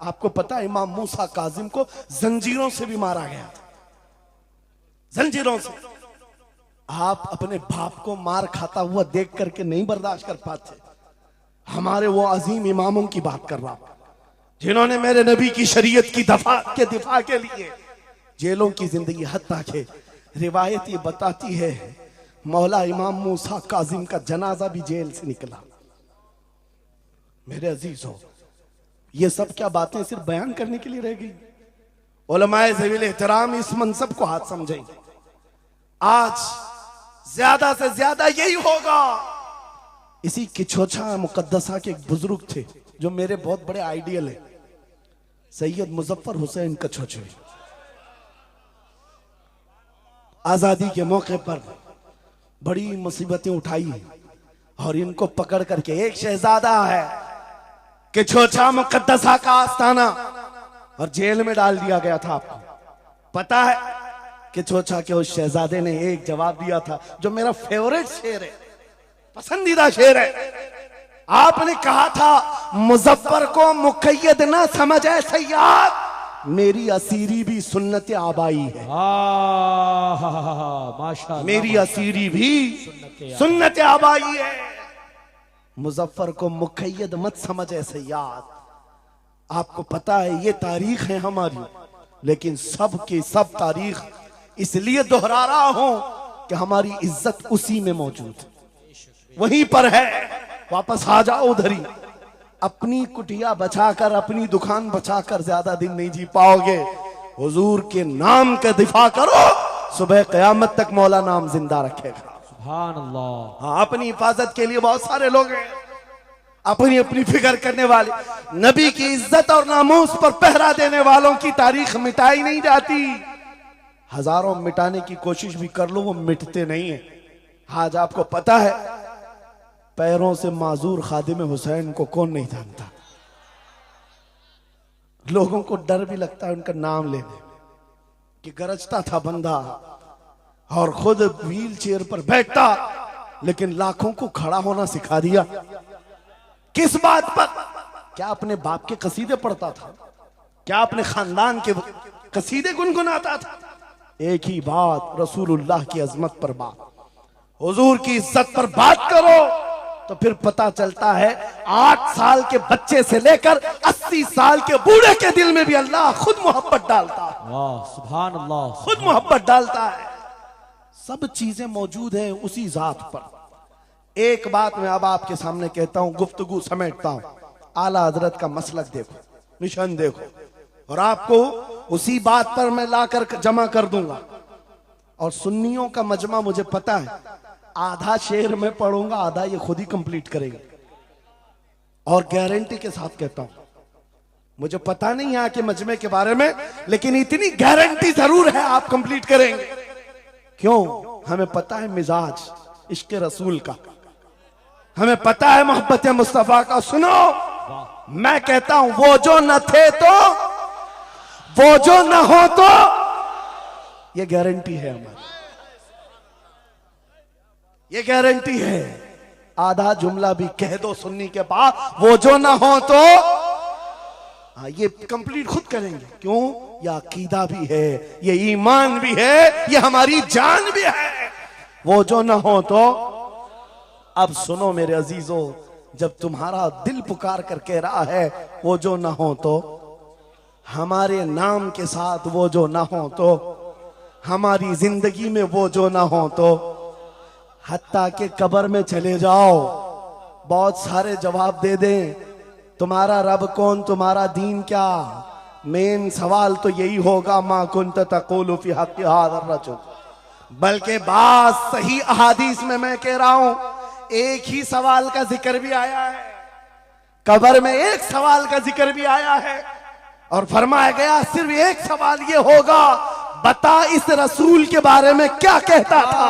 आपको पता है इमाम मूसा काजिम को जंजीरों से भी मारा गया था, जंजीरों से। आप अपने बाप को मार खाता हुआ देख करके नहीं बर्दाश्त कर पाते, हमारे वो अजीम इमामों की बात कर रहा हूं जिन्होंने मेरे नबी की शरीयत की दिफा के लिए जेलों की जिंदगी, हत्ता के रिवायत ये बताती है मौला इमाम मूसा काजिम का जनाजा भी जेल से निकला। मेरे अजीजों, ये सब क्या बातें सिर्फ बयान करने के लिए रह गई, उलमाए ज़वील एहतराम इस मनसब को हाथ समझेंगे। आज ज्यादा से ज्यादा यही होगा। इसी किछोछा मुकद्दसा के एक बुजुर्ग थे जो मेरे बहुत बड़े आइडियल है, सैयद मुजफ्फर हुसैन कछोछवी। आजादी के मौके पर बड़ी मुसीबतें उठाई और इनको पकड़ करके, एक शहजादा है किछोछा मुकद्दसा का आस्थाना, और जेल में डाल दिया गया था। आपको पता है किछोछा के उस शहजादे ने एक जवाब दिया था जो मेरा फेवरेट शेर है, पसंदीदा शेर है। आपने कहा था मुजफ्फर को मुकय्यद ना समझे सैयद, मेरी असीरी भी सुन्नत आबाई है। माशाअल्लाह, मेरी असीरी भी सुन्नत आबाई है। मुजफ्फर को मुकय्यद मत समझे सैयद। आपको पता है ये तारीख है हमारी, लेकिन सब की सब तारीख इसलिए दोहरा रहा हूं कि हमारी इज्जत उसी में मौजूद है, वहीं पर है। वापस आ जाओ उधर ही, अपनी कुटिया बचाकर, अपनी दुकान बचाकर ज्यादा दिन नहीं जी पाओगे। हुजूर के नाम का दिफा करो, सुबह कयामत तक मौला नाम जिंदा रखेगा। सुभान अल्लाह। हाँ, अपनी हिफाजत के लिए बहुत सारे लोग हैं। अपनी अपनी फिक्र करने वाले। नबी की इज्जत और नामूस पर पहरा देने वालों की तारीख मिटाई नहीं जाती। हजारों मिटाने की कोशिश भी कर लो, वो मिटते नहीं है। आज आपको पता है, पैरों से माजूर खादिम हुसैन को कौन नहीं जानता। लोगों को डर भी लगता है उनका नाम लेने में, कि गरजता था बंदा और खुद व्हील चेयर पर बैठता, लेकिन लाखों को खड़ा होना सिखा दिया। किस बात पर? क्या अपने बाप के कसीदे पढ़ता था? क्या अपने खानदान के कसीदे गुनगुनाता था? एक ही बात, रसूलुल्लाह की अजमत पर बात, हुजूर की इज्जत पर बात करो तो फिर पता चलता है 8 साल के बच्चे से लेकर 80 साल के बूढ़े के दिल में भी अल्लाह खुद मोहब्बत डालता है। वाह सुभान अल्लाह, खुद मोहब्बत डालता है। सब चीजें मौजूद हैं उसी जात पर। एक बात मैं अब आपके सामने कहता हूं, गुफ्तगू समेटता हूं। आला हजरत का मसलक देखो, मिशन देखो, और आपको उसी बात पर मैं लाकर जमा कर दूंगा। और सुन्नियों का मजमा मुझे पता है, आधा शेर में पढ़ूंगा, आधा ये खुद ही कंप्लीट करेंगे। और गारंटी के साथ कहता हूं, मुझे पता नहीं यहाँ के मजमे के बारे में, लेकिन इतनी गारंटी जरूर है आप कंप्लीट करेंगे। क्यों? हमें पता है मिजाज इश्क रसूल का, हमें पता है मोहब्बत मुस्तफा का। सुनो, मैं कहता हूं, वो जो न थे तो, वो जो न हो तो, ये गारंटी है हमारी, ये गारंटी है। आधा जुमला भी कह दो सुन्नी के बाद, वो जो न हो तो, हाँ ये कंप्लीट खुद करेंगे। क्यों? ये अकीदा भी है, ये ईमान भी है, ये हमारी जान भी है। वो जो न हो तो। अब सुनो मेरे अजीजों, जब तुम्हारा दिल पुकार कर कह रहा है वो जो ना हो तो, हमारे नाम के साथ वो जो ना हो तो, हमारी जिंदगी में वो जो ना हो तो, हत्ता के कब्र में चले जाओ, बहुत सारे जवाब दे दें, तुम्हारा रब कौन, तुम्हारा दीन क्या। मेन सवाल तो यही होगा, मा कुंत तक़ूलु फी हक़्क़ि हाज़ा रजुल। बल्कि बात सही अहादीस में मैं कह रहा हूं, एक ही सवाल का जिक्र भी आया है, कब्र में एक सवाल का जिक्र भी आया है, और फरमाया गया सिर्फ एक सवाल ये होगा, बता इस रसूल के बारे में क्या कहता था।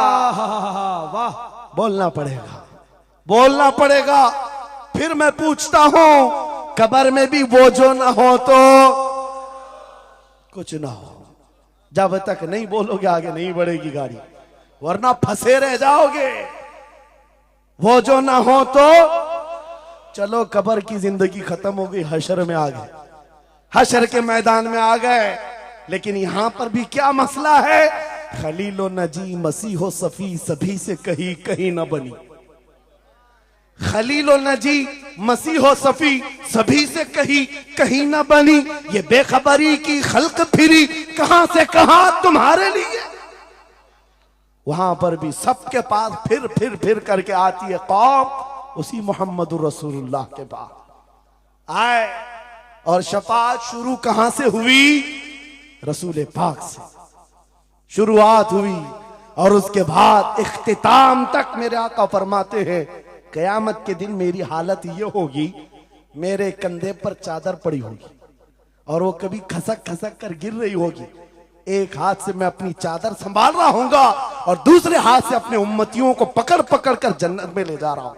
वाह, बोलना पड़ेगा, बोलना पड़ेगा। फिर मैं पूछता हूं, कब्र में भी वो जो ना हो तो कुछ ना हो। जब तक नहीं बोलोगे आगे नहीं बढ़ेगी गाड़ी, वरना फंसे रह जाओगे। वो जो ना हो तो, चलो कब्र की जिंदगी खत्म हो गई, हशर में आ गए, हशर के मैदान में आ गए। लेकिन यहां पर भी क्या मसला है, खलीलो नजी मसीहो सफी सभी से कहीं कहीं ना बनी। खलीलो नजी मसीहो सफी सभी से कहीं कहीं ना बनी। ये बेखबरी की खल्क फिरी कहां से कहां तुम्हारे लिए। वहां पर भी सबके पास फिर करके आती है कौम, उसी मोहम्मद रसूलुल्लाह के पास आए। और शफाअत शुरू कहां से हुई? रसूल पाक से शुरुआत हुई, और उसके बाद इख्तिताम तक मेरे आका फरमाते हैं, कयामत के दिन मेरी हालत ये होगी, मेरे कंधे पर चादर पड़ी होगी और वो कभी खसक खसक कर गिर रही होगी। एक हाथ से मैं अपनी चादर संभाल रहा हूंगा और दूसरे हाथ से अपने उम्मतियों को पकड़ पकड़ कर जन्नत में ले जा रहा हूं।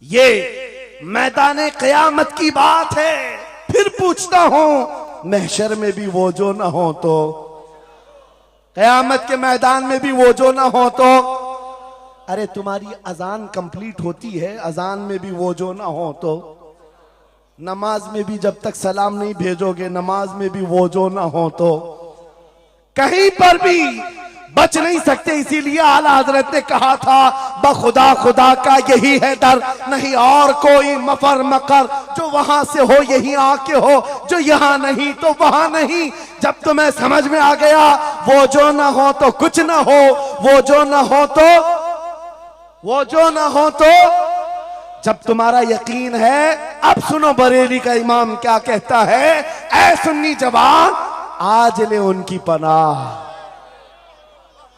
ये मैदान कयामत की बात है। फिर पूछता हूं, महशर में भी वो जो ना हो तो, कयामत के मैदान में भी वो जो ना हो तो। अरे तुम्हारी अजान कंप्लीट होती है, अजान में भी वो जो ना हो तो, नमाज में भी जब तक सलाम नहीं भेजोगे, नमाज में भी वो जो ना हो तो, कहीं पर भी बच नहीं सकते। इसीलिए आला हजरत ने कहा था, बखुदा खुदा का यही है डर, नहीं और कोई मफर मकर, जो वहां से हो यही आके हो, जो यहां नहीं तो वहां नहीं। जब तुम्हें समझ में आ गया वो जो ना हो तो कुछ ना हो, वो जो ना हो तो, वो जो ना हो तो, जब तुम्हारा यकीन है। अब सुनो बरेली का इमाम क्या कहता है, ऐ सुन्नी जवान आज ले उनकी पनाह,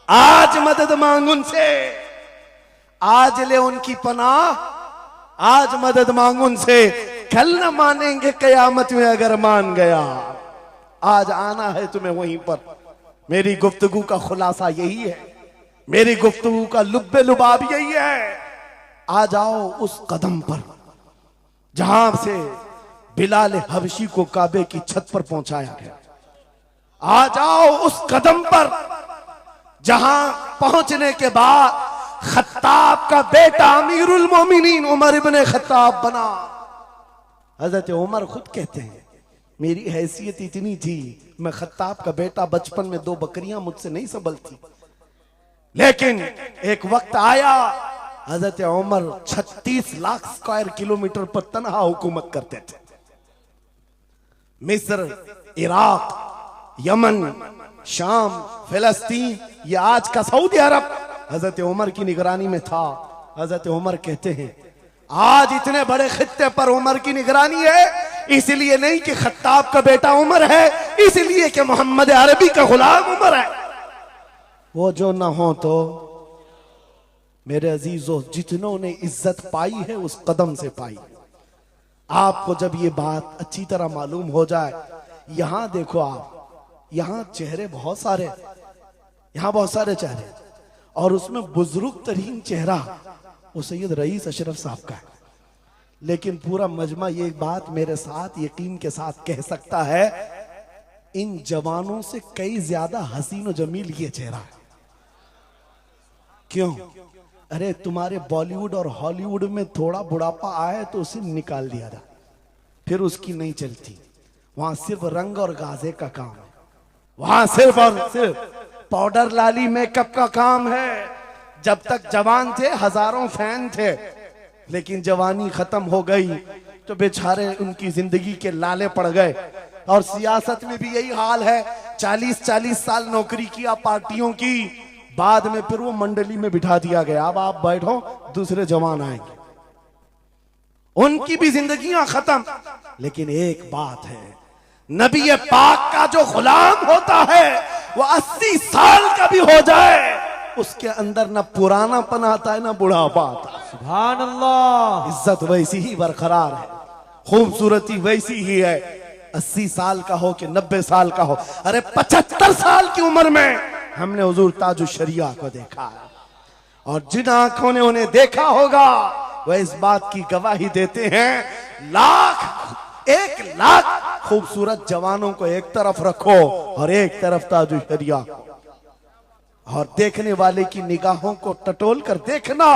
आज मदद मांग उनसे, आज ले उनकी पनाह, आज मदद मांगो उनसे, कल न मानेंगे कयामत में अगर मान गया। आज आना है तुम्हें वहीं पर। मेरी गुफ्तगू का खुलासा यही है, मेरी गुफ्तगू का लुब्बे लुबाब यही है। आ जाओ उस कदम पर जहां से बिलाल हबशी को काबे की छत पर पहुंचाया गया। आ जाओ उस कदम पर जहां पहुंचने के बाद खत्ताब का बेटा अमीरुल मोमिनीन उमर इब्ने खत्ताब बना। हजरत उमर खुद कहते हैं, मेरी हैसियत इतनी थी, मैं खत्ताब का बेटा, बचपन में 2 बकरियां मुझसे नहीं संभलती, लेकिन एक वक्त आया हजरत उमर 36 लाख स्क्वायर किलोमीटर पर तनहा हुकूमत करते थे। मिस्र, इराक, यमन, शाम, फिलिस्तीन, ये आज का सऊदी अरब हजरत उमर की निगरानी में था। हजरत उमर कहते हैं, आज इतने बड़े खित्ते पर उमर की निगरानी है, इसलिए नहीं कि खत्ताब का बेटा उमर है, इसलिए कि मोहम्मद अरबी का गुलाम उमर है। वो जो ना हो तो मेरे अजीजों, जितनों ने इज्जत पाई है उस कदम से पाई। आपको जब ये बात अच्छी तरह मालूम हो जाए, यहां देखो आप, यहां चेहरे बहुत सारे, यहां बहुत सारे चेहरे, और उसमें बुजुर्ग तरीन चेहरा वो सैयद रईस अशरफ साहब का है। लेकिन पूरा मजमा ये बात मेरे साथ यकीन के साथ कह सकता है, इन जवानों से कई ज्यादा हसीन और जमील ये चेहरा है। क्यों? अरे तुम्हारे बॉलीवुड और हॉलीवुड में थोड़ा बुढ़ापा आए तो उसे निकाल दिया जाए, फिर उसकी नहीं चलती। वहां सिर्फ रंग और गाजे का काम है, वहां सिर्फ और सिर्फ पाउडर लाली मेकअप का काम है। जब तक जवान थे हजारों फैन थे, लेकिन जवानी खत्म हो गई तो बेचारे उनकी जिंदगी के लाले पड़ गए। और सियासत में भी यही हाल है, 40-40 साल नौकरी किया पार्टियों की, बाद में फिर वो मंडली में बिठा दिया गया, अब आप बैठो दूसरे जवान आएंगे, उनकी भी जिंदगियां खत्म। लेकिन एक बात है, नबी पाक का जो गुलाम होता है वो 80 साल का भी हो जाए, उसके अंदर ना पुरानापन आता है ना बुढ़ापा आता है। सुभान अल्लाह। इज्जत वैसी ही बरकरार है, खूबसूरती वैसी ही है, 80 साल का हो कि 90 साल का हो। अरे 75 साल की उम्र में हमने हुजूर ताजुश शरिया को देखा है, और जिन आंखों ने उन्हें देखा होगा वह इस बात की गवाही देते हैं, 1 लाख खूबसूरत जवानों को एक तरफ रखो और एक तरफ ताजुश शरिया को, और देखने वाले की निगाहों को टटोल कर देखना,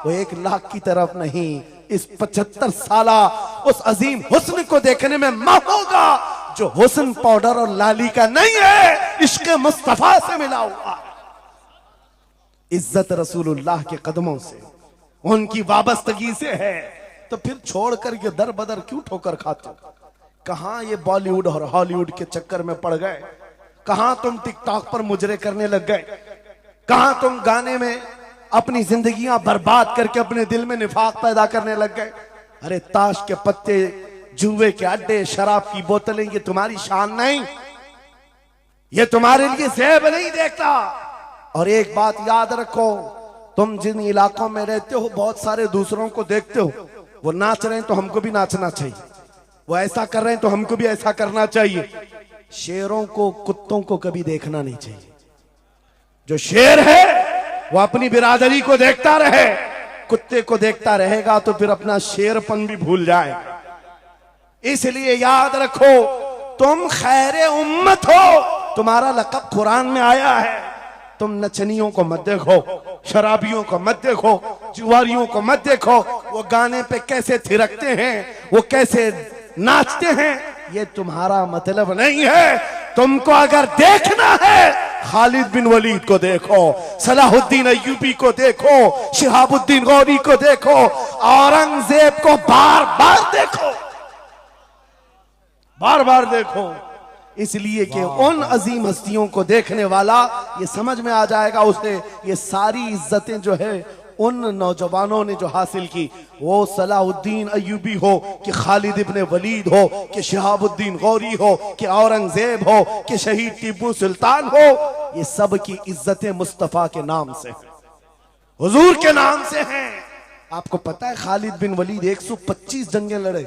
वो 1 लाख की तरफ नहीं, इस 75 साला उस अजीम हुस्न को देखने में मां होगा जो हुस्न पाउडर और लाली का नहीं है, इश्क मुस्तफा से मिला हुआ। इज्जत रसूलुल्लाह के कदमों से, उनकी वाबस्तगी से है। तो फिर छोड़कर ये दर बदर क्यों ठोकर खाते हो? कहां ये बॉलीवुड और हॉलीवुड के चक्कर में पड़ गए? कहां तुम टिकटॉक पर मुजरे करने लग गए? कहां तुम गाने में अपनी जिंदगियां बर्बाद करके अपने दिल में निफाक पैदा करने लग गए? अरे ताश के पत्ते, जुए के अड्डे, शराब की बोतलें, ये तुम्हारी शान नहीं, ये तुम्हारे लिए ज़ेब नहीं देखता। और एक बात याद रखो, तुम जिन इलाकों में रहते हो बहुत सारे दूसरों को देखते हो, वो नाच रहे हैं तो हमको भी नाचना चाहिए, वो ऐसा कर रहे हैं तो हमको भी ऐसा करना चाहिए। शेरों को, कुत्तों को कभी देखना नहीं चाहिए। जो शेर है वो अपनी बिरादरी को देखता रहे, कुत्ते को देखता रहेगा तो फिर अपना शेरपन भी भूल जाएगा। इसलिए याद रखो, तुम खैरे उम्मत हो, तुम्हारा लक़ब कुरान में आया है। तुम नचनियों को मत देखो, शराबियों को मत देखो, जुआरियों को मत देखो, वो गाने पे कैसे थिरकते हैं, वो कैसे नाचते हैं, ये तुम्हारा मतलब नहीं है। तुमको अगर देखना है, खालिद बिन वलीद को देखो, सलाहुद्दीन अय्यूबी को देखो, शिहाबुद्दीन गौरी को देखो, औरंगजेब को बार बार देखो, बार बार देखो। इसलिए कि उन अजीम हस्तियों को देखने वाला ये समझ में आ जाएगा उसे, ये सारी इज्जतें जो है उन नौजवानों ने जो हासिल की, वो सलाहुद्दीन अय्यूबी हो कि खालिद इब्ने वलीद हो कि शिहाबुद्दीन गौरी हो कि औरंगजेब हो कि शहीद टीपू सुल्तान हो, ये सब की इज्जतें मुस्तफा के नाम से, हुजूर के नाम से हैं। आपको पता है खालिद बिन वलीद 125 जंगें लड़े,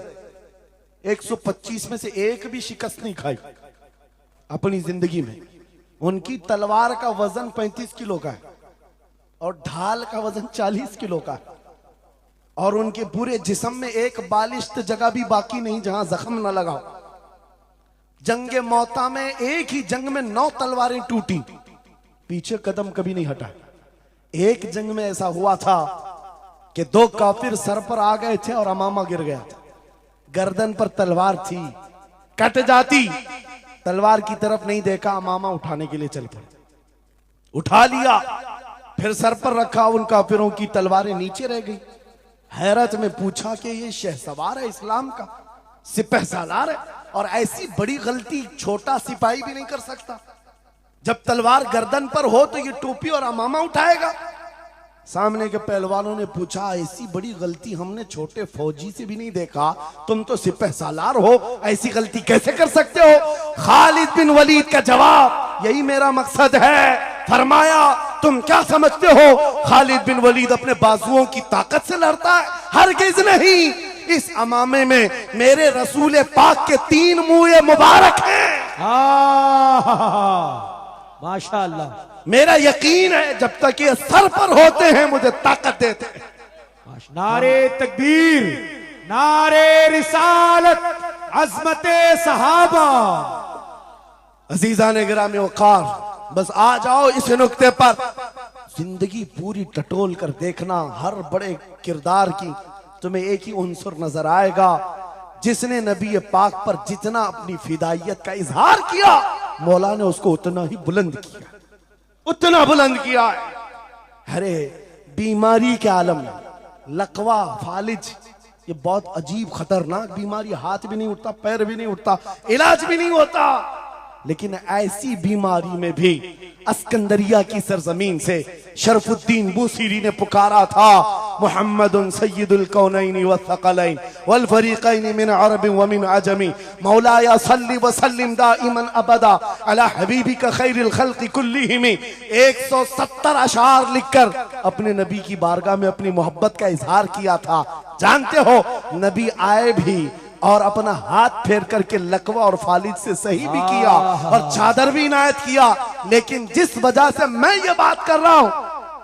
125 में से एक भी शिकस्त नहीं खाई अपनी जिंदगी में। उनकी तलवार का वजन 35 किलो का है और ढाल का वजन 40 किलो का है, और उनके पूरे जिस्म में एक बालिश्त जगह भी बाकी नहीं जहां जख्म न लगा। जंगे मौता में एक ही जंग में 9 तलवारें टूटी, पीछे कदम कभी नहीं हटा। एक जंग में ऐसा हुआ था कि 2 काफिर सर पर आ गए थे और अमामा गिर गया था, गर्दन पर तलवार थी, कट जाती, तलवार की तरफ नहीं देखा, अमामा उठाने के लिए चल पड़े, उठा लिया, फिर सर पर रखा, उन काफिरों की तलवारें नीचे रह गई। हैरत में पूछा कि ये शहसवार है इस्लाम का, सिपह सालार है, और ऐसी बड़ी गलती छोटा सिपाही भी नहीं कर सकता। जब तलवार गर्दन पर हो तो ये टोपी और अमामा उठाएगा। सामने के पहलवानों ने पूछा, ऐसी बड़ी गलती हमने छोटे फौजी से भी नहीं देखा, तुम तो सिपह सालार हो, ऐसी गलती कैसे कर सकते हो? खालिद बिन वलीद का जवाब, यही मेरा मकसद है। फरमाया, तुम क्या समझते हो खालिद बिन वलीद अपने बाजुओं की ताकत से लड़ता है? हरगिज नहीं। इस अमामे में मेरे रसूल पाक के 3 मुंह मुबारक हैं। माशाअल्लाह। मेरा यकीन है जब तक ये सर पर होते हैं मुझे ताकत देते हैं। नारे तकबीर, नारे रिसालत, अजमते सहाबा। अजीजा ने गिरामी वकार, बस आ जाओ इस नुक्ते पर, जिंदगी पूरी टटोल कर देखना, हर बड़े किरदार की तुम्हें एक ही उनसुर नजर आएगा, जिसने नबी पाक पर जितना अपनी फिदायत का इजहार किया, मौला ने उसको उतना ही बुलंद किया, उतना बुलंद किया है। अरे बीमारी के आलम में लकवा, फालिज, ये बहुत अजीब खतरनाक बीमारी, हाथ भी नहीं उठता, पैर भी नहीं उठता, इलाज भी नहीं होता, लेकिन ऐसी बीमारी में भी अस्कंदरिया की सरजमीन से शरफुद्दीन बूसीरी ने पुकारा था, मुहम्मदुन सय्यिदुल कौनैन व थक़लैन वल फरीक़ैन मिन अरब व मिन अजमी, मौलाया सल्लि व सल्लिम दाइमन अबदा अला हबीबिका खैरिल खल्क़ि कुल्लिहिम। 170 अशार लिखकर अपने नबी की बारगाह में अपनी मोहब्बत का इजहार किया था। जानते हो, नबी आए भी और अपना हाथ फेर करके लकवा और फालिज से सही भी किया और चादर भी इनायत किया, लेकिन जिस वजह से मैं ये बात कर रहा हूं,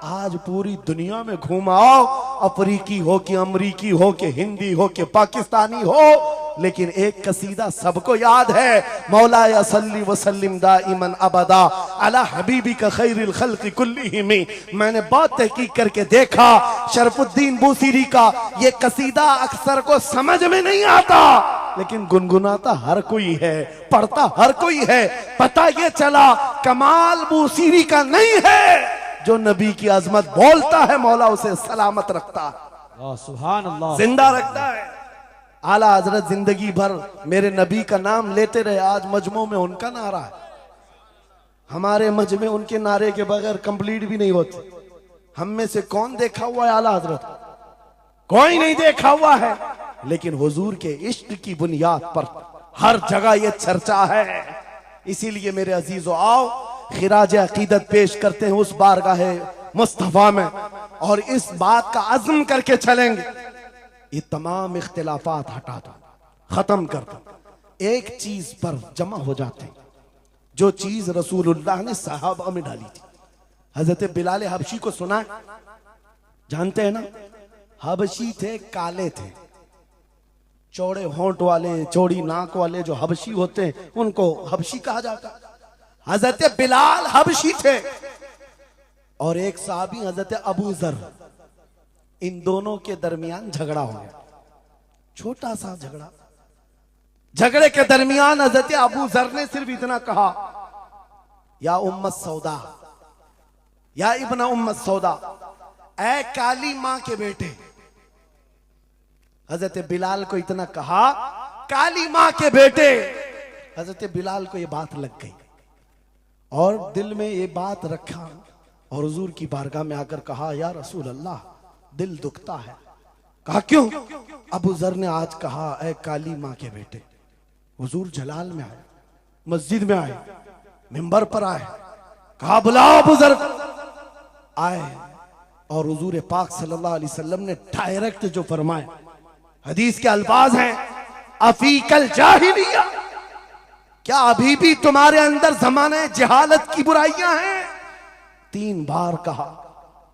आज पूरी दुनिया में घूम आओ, अफ्रीकी हो कि अमरीकी हो कि हिंदी हो कि पाकिस्तानी हो, लेकिन एक कसीदा सबको याद है, मौलाया सल्ली व सल्लिम दाइमन अबदा अला हबीबिका खैरिल खल्क़ि कुल्लिहिम। मैंने बहुत तहकीक करके देखा, शरफुद्दीन बूसीरी का ये कसीदा अक्सर को समझ में नहीं आता, लेकिन गुनगुनाता हर कोई है, पढ़ता हर कोई है। पता ये चला कमाल बूसीरी का नहीं है, जो नबी की अजमत बोलता है मौला उसे सलामत रखता है, सुभान अल्लाह, जिंदा रखता है। आला हजरत जिंदगी भर मेरे नबी का नाम लेते रहे, आज मजमों में उनका नारा है, हमारे मजमे उनके नारे के बगैर कंप्लीट भी नहीं होते। हम में से कौन देखा हुआ है आला हजरत? कोई नहीं देखा हुआ है, लेकिन हुजूर के इश्क की बुनियाद पर हर जगह ये चर्चा है। इसीलिए मेरे अजीजों, आओ खिराज अकीदत पेश करते हैं उस बारगाह मुस्तफा में, और इस बात का अज़्म करके चलेंगे, ये तमाम इख्तिलाफात हटा दो, खत्म कर दो, एक चीज पर जमा हो जाते, जो चीज रसूलुल्लाह ने सहाबा में डाली थी। हजरत बिलाल हबशी को सुना है? जानते हैं ना? हबशी थे, काले थे, चौड़े होंठ वाले, चौड़ी नाक वाले जो हबशी होते हैं उनको हबशी कहा जाता है। हजरत बिलाल हबशी थे और एक साहबी हजरत अबू जर, इन दोनों के दरमियान झगड़ा हो गया, छोटा सा झगड़ा। झगड़े के दरमियान हजरत अबू जर ने सिर्फ इतना कहा, या उम्मत सौदा, या इब्न उम्मत सौदा, ऐ काली मां के बेटे। हजरत बिलाल को इतना कहा, काली मां के बेटे। हजरत बिलाल को यह बात लग गई और दिल में ये बात रखा और हुजूर की बारगाह में आकर कहा, या रसूल अल्लाह, दिल दुखता है। कहा क्यों? अबू जर ने आज कहा, ऐ काली मां के बेटे। हुजूर जलाल में आए, मस्जिद में आए, मिंबर पर आए, कहा बुलाओ अबू जर। आए, और हुजूर पाक सल्लल्लाहु अलैहि वसल्लम ने डायरेक्ट जो फरमाया, हदीस के अल्फाज हैं, अफीकल जाहिलिया, क्या अभी भी तुम्हारे अंदर जमाने जहालत की बुराइयां हैं? 3 बार कहा।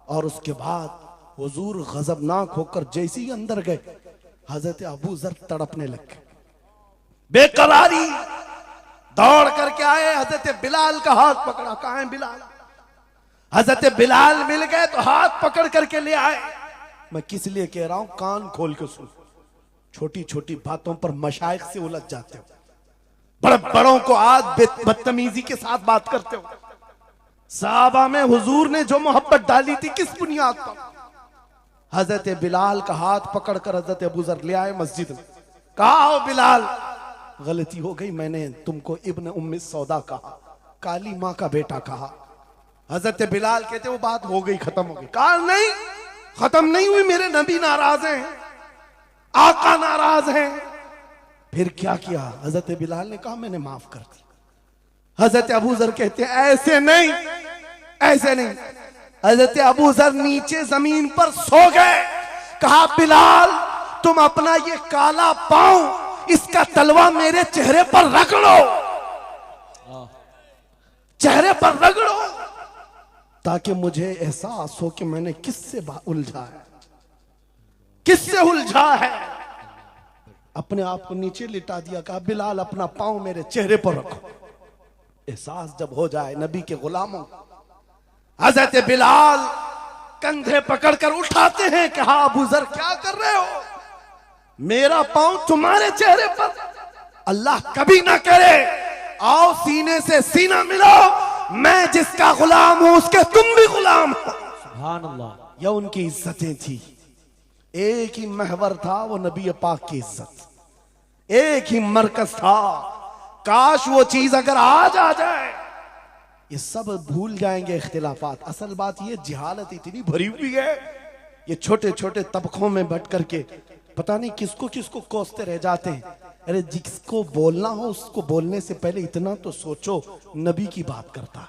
और उसके बाद हुजूर गजबनाक होकर जैसे ही अंदर गए, हजरत अबू जर तड़पने लगे, बेकरारी, दौड़ करके आए, हजरत बिलाल का हाथ पकड़ा, कहां है बिलाल? हजरत बिलाल मिल गए तो हाथ पकड़ करके ले आए। मैं किस लिए कह रहा हूं, कान खोल के सुन। छोटी छोटी बातों पर मशाइख से उलझ जाते हो, बड़े बड़ों को आज बदतमीजी के साथ बात करते हो। साहबा में हुजूर ने जो मोहब्बत डाली थी किस बुनियाद पर? हजरत बिलाल का हाथ पकड़कर हजरत अबू जर ले आए मस्जिद में, कहा हो बिलाल, गलती हो गई, मैंने तुमको इब्न उम्मे सौदा कहा, काली मां का बेटा कहा। हजरत बिलाल कहते वो बात हो गई, खत्म हो गई। कहा नहीं, खत्म नहीं हुई, मेरे नबी नाराज हैं, आका नाराज हैं। फिर क्या किया? हजरत बिलाल ने कहा मैंने माफ कर दी। हजरत अबू जर कहते हैं ऐसे नहीं, ऐसे नहीं। हजरत अबू जर नीचे जमीन पर सो गए। कहा बिलाल, तुम अपना ये काला पांव, इसका तलवा मेरे चेहरे पर रगड़ो, चेहरे पर रगड़ो, ताकि मुझे एहसास हो कि मैंने किससे उलझा है, किससे उलझा है। अपने आप को नीचे लिटा दिया। कहा बिलाल, अपना पांव मेरे चेहरे पर रखो, एहसास जब हो जाए नबी के गुलामों। हजरत बिलाल कंधे पकड़कर उठाते हैं। कहा अबू जर क्या कर रहे हो, मेरा पांव तुम्हारे चेहरे पर, अल्लाह कभी ना करे, आओ सीने से सीना मिलो, मैं जिसका गुलाम हूं उसके तुम भी गुलाम हो। सुभान अल्लाह। यह उनकी इज्जतें थी। एक ही महवर था वो नबी पाक की इज्जत, एक ही मरकज था। काश वो चीज अगर आज आ जाए, ये सब भूल जाएंगे इख्तिलाफात। असल बात ये, जिहालत इतनी भरी हुई है, ये छोटे छोटे तबकों में बट करके पता नहीं किसको किसको कोसते रह जाते हैं। अरे जिसको बोलना हो उसको बोलने से पहले इतना तो सोचो, नबी की बात करता है,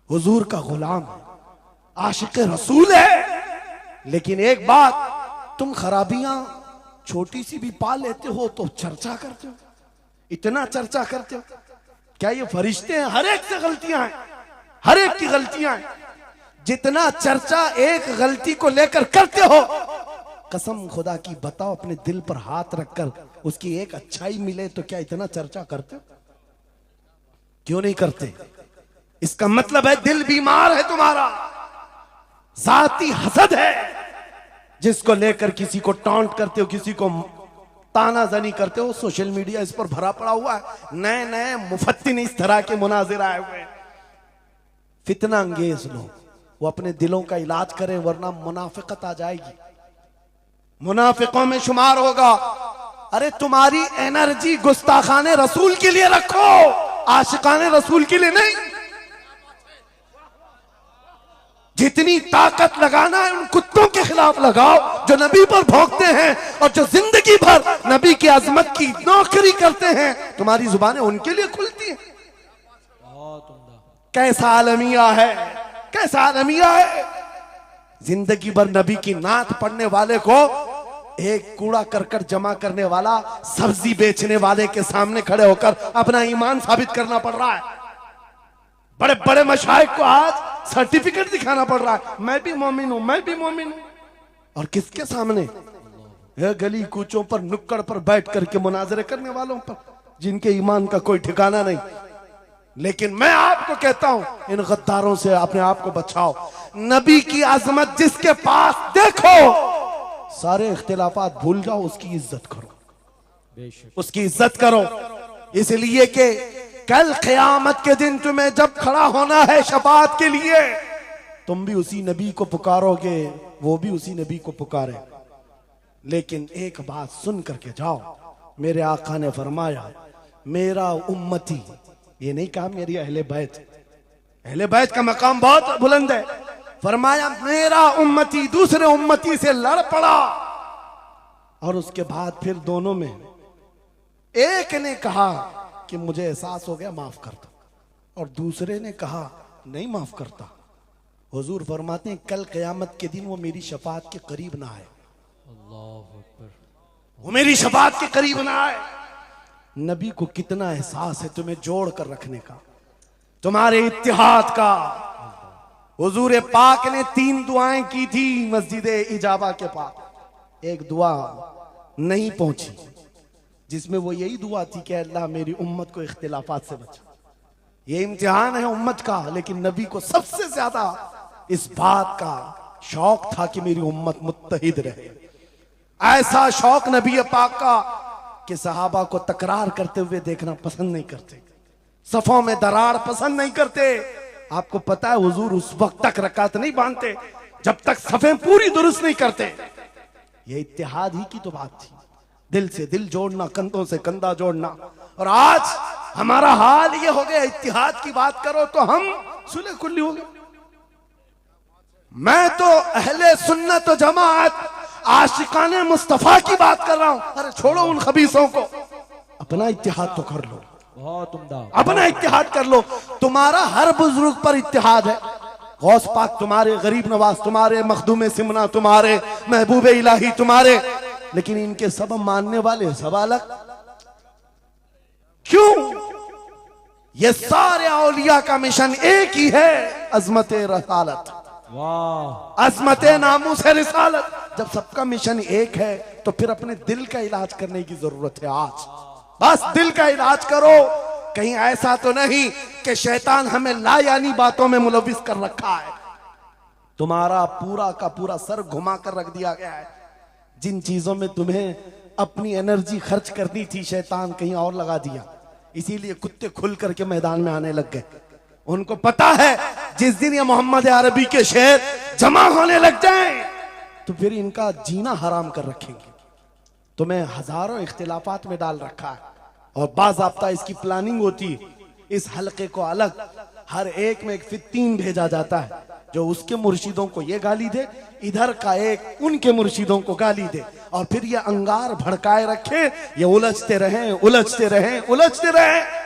हुजूर का गुलाम है, आशिक रसूल है। लेकिन एक बात, तुम खराबियां छोटी सी भी पा लेते हो तो चर्चा करते हो, इतना चर्चा करते हो। क्या ये फरिश्ते हैं? हर एक से गलतियां हैं, हर एक की गलतियां हैं। जितना चर्चा एक गलती को लेकर करते हो, कसम खुदा की बताओ, अपने दिल पर हाथ रखकर उसकी एक अच्छाई मिले तो क्या इतना चर्चा करते हो? क्यों नहीं करते? इसका मतलब है दिल बीमार है तुम्हारा, जाती हसद है, जिसको लेकर किसी को टॉन्ट करते हो, किसी को तानाजनी करते हो। सोशल मीडिया इस पर भरा पड़ा हुआ है, नए नए मुफत्तिन इस तरह के मुनाजिर आए हुए हैं। फितना अंगेज लोग, वो अपने दिलों का इलाज करें, वरना मुनाफिकत आ जाएगी, मुनाफिकों में शुमार होगा। अरे तुम्हारी एनर्जी गुस्ताखाने रसूल के लिए रखो, आशिकाने रसूल के लिए नहीं। जितनी ताकत लगाना है उन कुत्तों के खिलाफ लगाओ जो नबी पर भौंकते हैं और जो जिंदगी भर नबी की अजमत की नौकरी करते हैं। तुम्हारी जुबानें उनके लिए खुलती हैं। कैसा आलमिया है, कैसा आलमिया है। जिंदगी भर नबी की नात पढ़ने वाले को एक कूड़ा करकट जमा करने वाला, सब्जी बेचने वाले के सामने खड़े होकर अपना ईमान साबित करना पड़ रहा है। बड़े बड़े मशाइख को आज सर्टिफिकेट दिखाना पड़ रहा है, मैं भी मोमिन हूं, मैं भी मोमिन हूं। और किसके सामने? गली कूचों पर, नुक्कड़ पर बैठ करके मुनाजरे करने वालों पर, जिनके ईमान का कोई ठिकाना नहीं। लेकिन मैं आपको कहता हूं, इन गद्दारों से अपने आप को बचाओ। नबी की आजमत जिसके पास देखो, सारे इख्तिलाफात भूल जाओ, उसकी इज्जत करो, उसकी इज्जत करो। इसलिए कि कल क़यामत के दिन तुम्हें जब खड़ा होना है शफाअत के लिए, तुम भी उसी नबी को पुकारोगे, वो भी उसी नबी को पुकारे। लेकिन एक बात सुन करके जाओ, मेरे आका ने फरमाया मेरा उम्मती, ये नहीं कहा मेरी अहले बैत, अहले बैत का मकाम बहुत बुलंद है। फरमाया मेरा उम्मती दूसरे उम्मती से लड़ पड़ा, और उसके बाद फिर दोनों में एक ने कहा कि मुझे एहसास हो गया, माफ कर दो, और दूसरे ने कहा नहीं माफ करता। हुजूर फरमाते हैं कल क़यामत के दिन वो मेरी शफाअत के करीब ना आए, वो मेरी शफाअत के करीब ना आए। नबी को कितना एहसास है तुम्हें जोड़ कर रखने का, तुम्हारे इत्तिहाद का। हुजूर पाक ने 3 दुआएं की थी मस्जिद इजाबा के पास, एक दुआ नहीं पहुंची जिसमें वो यही दुआ थी कि अल्लाह मेरी उम्मत को इख्तिलाफात से बचा। ये इम्तिहान है उम्मत का, लेकिन नबी को सबसे ज्यादा इस बात का शौक था कि मेरी उम्मत मुत्तहिद रहे। ऐसा शौक नबी पाक का कि सहाबा को तकरार करते हुए देखना पसंद नहीं करते, सफों में दरार पसंद नहीं करते। आपको पता है हुजूर उस वक्त तक रकात नहीं बांधते जब तक सफें पूरी दुरुस्त नहीं करते। ये इत्तेहाद ही की तो बात थी, दिल से दिल जोड़ना, कंधों से कंधा जोड़ना। और आज हमारा हाल ये हो गया, इत्तेहाद की बात करो तो हम सुलह कुल्ली हो गए। मैं तो अहले सुन्नत व जमात आशिकाने मुस्तफा की बात कर रहा हूं। अरे छोड़ो उन खबीसों को, अपना इत्तेहाद तो कर लो, बहुत उम्दा, अपना इत्तेहाद कर लो। तुम्हारा हर बुजुर्ग पर इत्तेहाद है, गौस पाक तुम्हारे, गरीब नवाज तुम्हारे, मखदूम सिमना तुम्हारे, महबूब इलाही तुम्हारे, लेकिन इनके सब मानने वाले सब अलग। क्यों? ये सारे औलिया का मिशन एक ही है, अजमत रसालत, वाह, अजमत नामूस रिसालत। जब सबका मिशन एक है तो फिर अपने दिल का इलाज करने की जरूरत है। आज बस दिल का इलाज करो। कहीं ऐसा तो नहीं कि शैतान हमें लायानी बातों में मुलविस कर रखा है, तुम्हारा पूरा का पूरा सर घुमा कर रख दिया गया है। जिन चीजों में तुम्हें अपनी एनर्जी खर्च करनी थी, शैतान कहीं और लगा दिया। इसीलिए कुत्ते खुल करके मैदान में आने लग गए। उनको पता है जिस दिन ये मोहम्मद अरबी के शेर जमा होने लग जाएं तो फिर इनका जीना हराम कर रखेंगे। तुम्हें हजारों इख्तिलाफात में डाल रखा है और बाज़ाब्ता इसकी प्लानिंग होती है। इस हलके को अलग, हर एक में एक फित्तीन भेजा जाता है जो उसके मुर्शिदों को ये गाली दे, इधर का एक उनके मुर्शिदों को गाली दे, और फिर ये अंगार भड़काए रखे, ये उलझते रहें उलझते रहें उलझते रहें।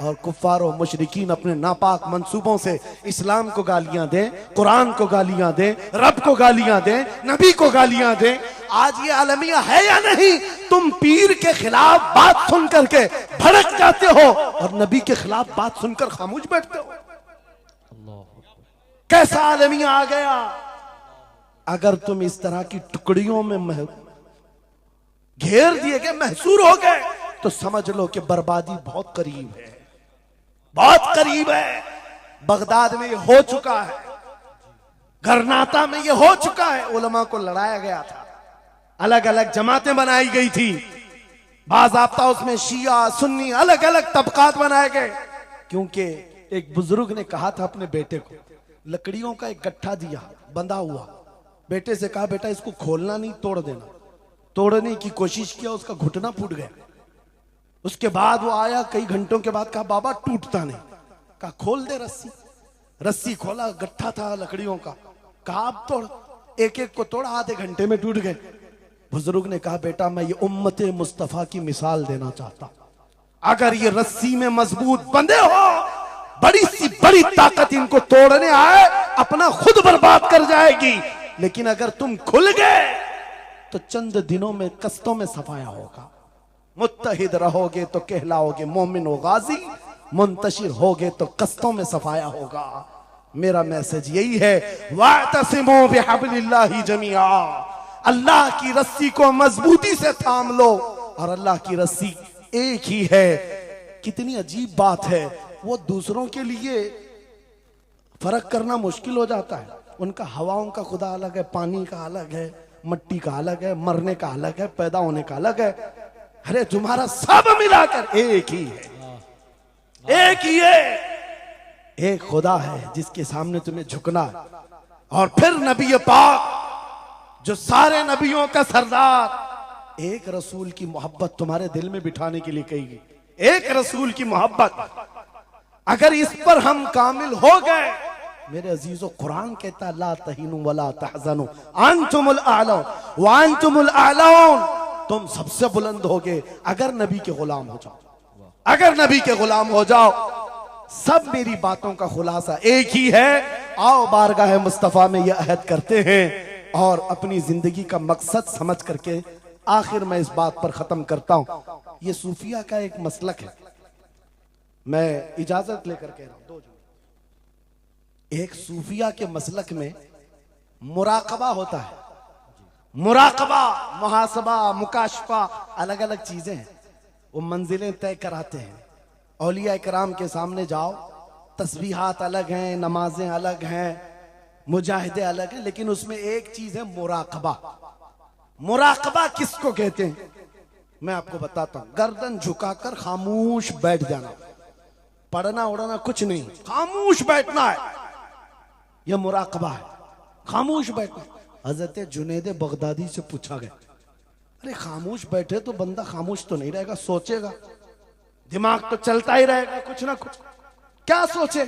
और कुफ्फार और मुशरिकीन अपने नापाक मंसूबों से इस्लाम को गालियां दें, कुरान को गालियां दें, रब को गालियां दें, नबी को गालियां दें। आज ये आलमिया है या नहीं? तुम पीर के खिलाफ बात सुन करके भड़क जाते हो और नबी के खिलाफ बात सुनकर खामोश बैठते हो। कैसा आलमिया आ गया? अगर तुम इस तरह की टुकड़ियों में घेर दिए गए, महसूर हो गए, तो समझ लो कि बर्बादी बहुत करीब है, बहुत करीब है। बगदाद में ये हो चुका है, गरनाता में ये हो चुका है। उलमा को लड़ाया गया था, अलग अलग जमातें बनाई गई थी, बाज़ाब्ता उसमें शिया सुन्नी अलग अलग तबकात बनाए गए। क्योंकि एक बुजुर्ग ने कहा था अपने बेटे को, लकड़ियों का एक गट्ठा दिया बंधा हुआ, बेटे से कहा बेटा इसको खोलना नहीं, तोड़ देना। तोड़ने की कोशिश किया, उसका घुटना फूट गया। उसके बाद वो आया कई घंटों के बाद, कहा बाबा टूटता नहीं। कहा खोल दे रस्सी। रस्सी खोला, गट्ठा था लकड़ियों का। कहा अब तोड़। एक एक को तोड़ा, आधे घंटे में टूट गए। बुजुर्ग ने कहा बेटा मैं ये उम्मत मुस्तफा की मिसाल देना चाहता, अगर ये रस्सी में मजबूत बंधे हो, बड़ी सी बड़ी ताकत इनको तोड़ने आए अपना खुद बर्बाद कर जाएगी। लेकिन अगर तुम खुल गए तो चंद दिनों में कस्तों में सफाया होगा। मुत्तहिद रहोगे तो कहलाओगे मोमिन व गाजी, मुंतशिर होगे तो कस्तों में सफाया होगा। मेरा मैसेज यही है, वातसिमू बिहब्लिल्लाहि जमीआ, अल्लाह की रस्सी को मजबूती से थाम लो। और अल्लाह की रस्सी एक ही है। कितनी अजीब बात है, वो दूसरों के लिए फर्क करना मुश्किल हो जाता है। उनका हवाओं का खुदा अलग है, पानी का अलग है, मट्टी का अलग है, मरने का अलग है, पैदा होने का अलग है। अरे तुम्हारा सब मिलाकर एक ही है, एक ही है। एक खुदा है जिसके सामने तुम्हें झुकना है। और फिर नबी पाक जो सारे नबियों का सरदार, एक रसूल की मोहब्बत तुम्हारे दिल में बिठाने के लिए कही गई। एक रसूल की मोहब्बत, अगर इस पर हम कामिल हो गए, मेरे अजीजों कुरान कहता है ला तहीनु वला तहज़नु अंतुमुल आलौन व अंतुमुल आलौन, तुम सबसे बुलंद होगे अगर नबी के गुलाम हो जाओ, अगर नबी के गुलाम हो जाओ। सब मेरी बातों का खुलासा एक ही है, आओ बारगाह मुस्तफा में यह अहद करते हैं और अपनी जिंदगी का मकसद समझ करके आखिर में इस बात पर खत्म करता हूं। यह सूफिया का एक मसलक है, मैं इजाजत लेकर कह रहा हूं। एक सूफिया के मसलक में मुराकबा होता है। मुराकबा, मुहासबा, मुकाशफा अलग अलग चीजें हैं। वो मंजिलें तय कराते हैं। औलिया इकराम के सामने जाओ, तस्बीहात अलग हैं, नमाजें अलग हैं, मुजाहिदे अलग हैं, लेकिन उसमें एक चीज है मुराकबा। मुराकबा किसको कहते हैं मैं आपको बताता हूं। गर्दन झुकाकर खामोश बैठ जाना, पढ़ना उड़ना कुछ नहीं, खामोश बैठना है, यह मुराकबा है। खामोश बैठना। हजरत जुनैद बगदादी से पूछा गया, अरे खामोश बैठे तो बंदा खामोश तो नहीं रहेगा, सोचेगा, दिमाग तो चलता ही रहेगा कुछ ना कुछ। क्या सोचे?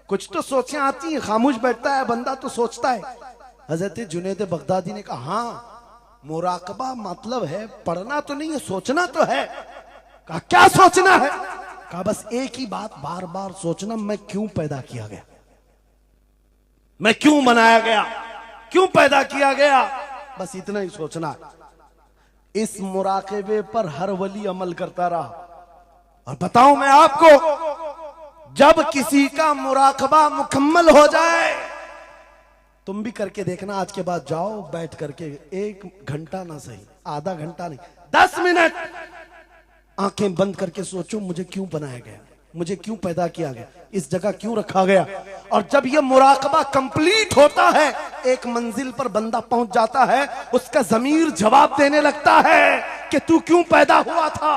कुछ तो सोचें आती हैं। खामोश बैठता है बंदा तो सोचता है। हजरत जुनैद बगदादी ने कहा, हाँ मुराकबा मतलब है पढ़ना तो नहीं है, सोचना तो है। कहा क्या सोचना है? कहा बस एक ही बात बार बार सोचना, मैं क्यों पैदा किया गया, मैं क्यों बनाया गया, क्यों पैदा किया गया, बस इतना ही सोचना है। इस मुराकबे पर हर वली अमल करता रहा। और बताऊं मैं आपको, जब किसी का मुराकबा मुकम्मल हो जाए, तुम भी करके देखना, आज के बाद जाओ बैठ करके 1 घंटा ना सही, आधा घंटा नहीं, 10 मिनट आंखें बंद करके सोचो, मुझे क्यों बनाया गया, मुझे क्यों पैदा किया गया, इस जगह क्यों रखा गया। और जब यह मुराकबा कंप्लीट होता है, एक मंजिल पर बंदा पहुंच जाता है, उसका ज़मीर जवाब देने लगता है कि तू क्यों पैदा हुआ था।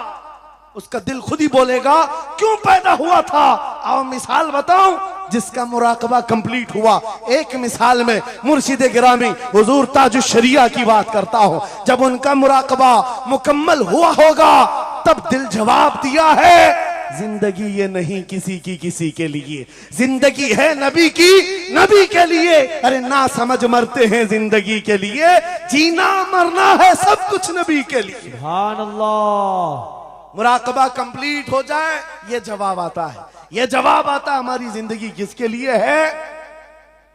उसका दिल खुद ही बोलेगा क्यों पैदा हुआ था। आओ मिसाल बताऊं, जिसका मुराकबा कंप्लीट हुआ। एक मिसाल में मुर्शिद गिरामी हुजूर ताजुश शरिया की बात करता हूं। जब उनका मुराकबा मुकम्मल हुआ होगा, तब दिल जवाब दिया है, जिंदगी ये नहीं किसी की किसी के लिए, जिंदगी है नबी की नबी के लिए। अरे ना समझ मरते हैं जिंदगी के लिए, जीना मरना है सब कुछ नबी के लिए। सुभान अल्लाह। मुराकबा कंप्लीट हो जाए, ये जवाब आता है, ये जवाब आता है हमारी जिंदगी किसके लिए है,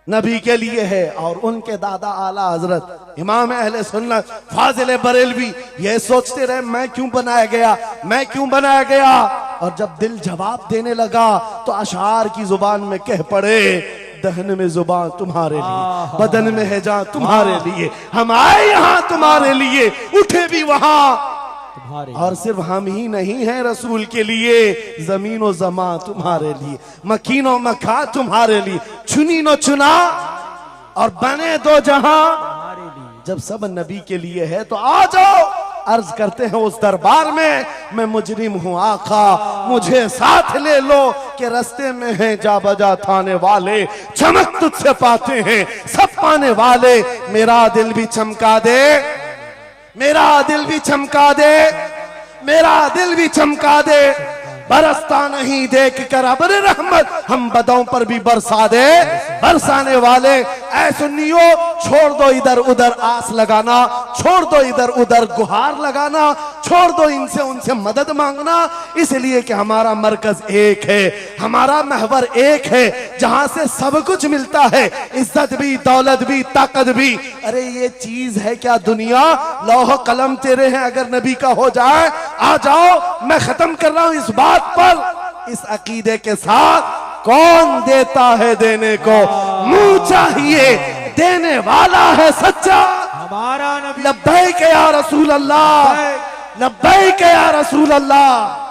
नबी के लिए है। और उनके दादा आला हजरत इमाम अहले सुन्नत फाजिल बरेलवी ये सोचते रहे, मैं क्यों बनाया गया, मैं क्यों बनाया गया। और जब दिल जवाब देने लगा तो अशार की जुबान में कह पड़े, दहन में जुबान तुम्हारे लिए, बदन में है जान तुम्हारे लिए, हम आए यहाँ तुम्हारे लिए, उठे भी वहां तुम्हारे। और सिर्फ हम ही नहीं हैं रसूल के लिए, जमीन व जमा तुम्हारे लिए, मकीनो मखा तुम्हारे लिए, चुनी नो चुना और बने दो जहां तुम्हारे लिए। जब सब नबी के लिए है तो आ जाओ, अर्ज करते हैं उस दरबार में, मैं मुजरिम हूं आका मुझे साथ ले लो, कि रास्ते में है जा बजा थाने वाले, चमक तुझसे पाते हैं सब पाने वाले। मेरा दिल भी चमका दे, मेरा दिल भी चमका दे, मेरा दिल भी चमका दे, बरसता नहीं देख कर अबर रहमत, हम बदों पर भी बरसा दे बरसाने वाले। ऐ सुन्नियो, छोड़ दो इधर उधर आस लगाना, छोड़ दो इधर उधर गुहार लगाना, छोड़ दो इनसे उनसे मदद मांगना, इसलिए कि हमारा मरकज एक है, हमारा महवर एक है, जहां से सब कुछ मिलता है, इज्जत भी, दौलत भी, ताकत भी। अरे ये चीज है क्या दुनिया, लौह कलम तेरे हैं, अगर नबी का हो जाए आ जाओ। मैं खत्म कर रहा हूं इस बात पर, इस अकीदे के साथ, कौन देता है देने को, मुंह चाहिए देने वाला है सच्चा हमारा नबी। लब्बैक या रसूल अल्लाह, लब्बैक या रसूल अल्लाह।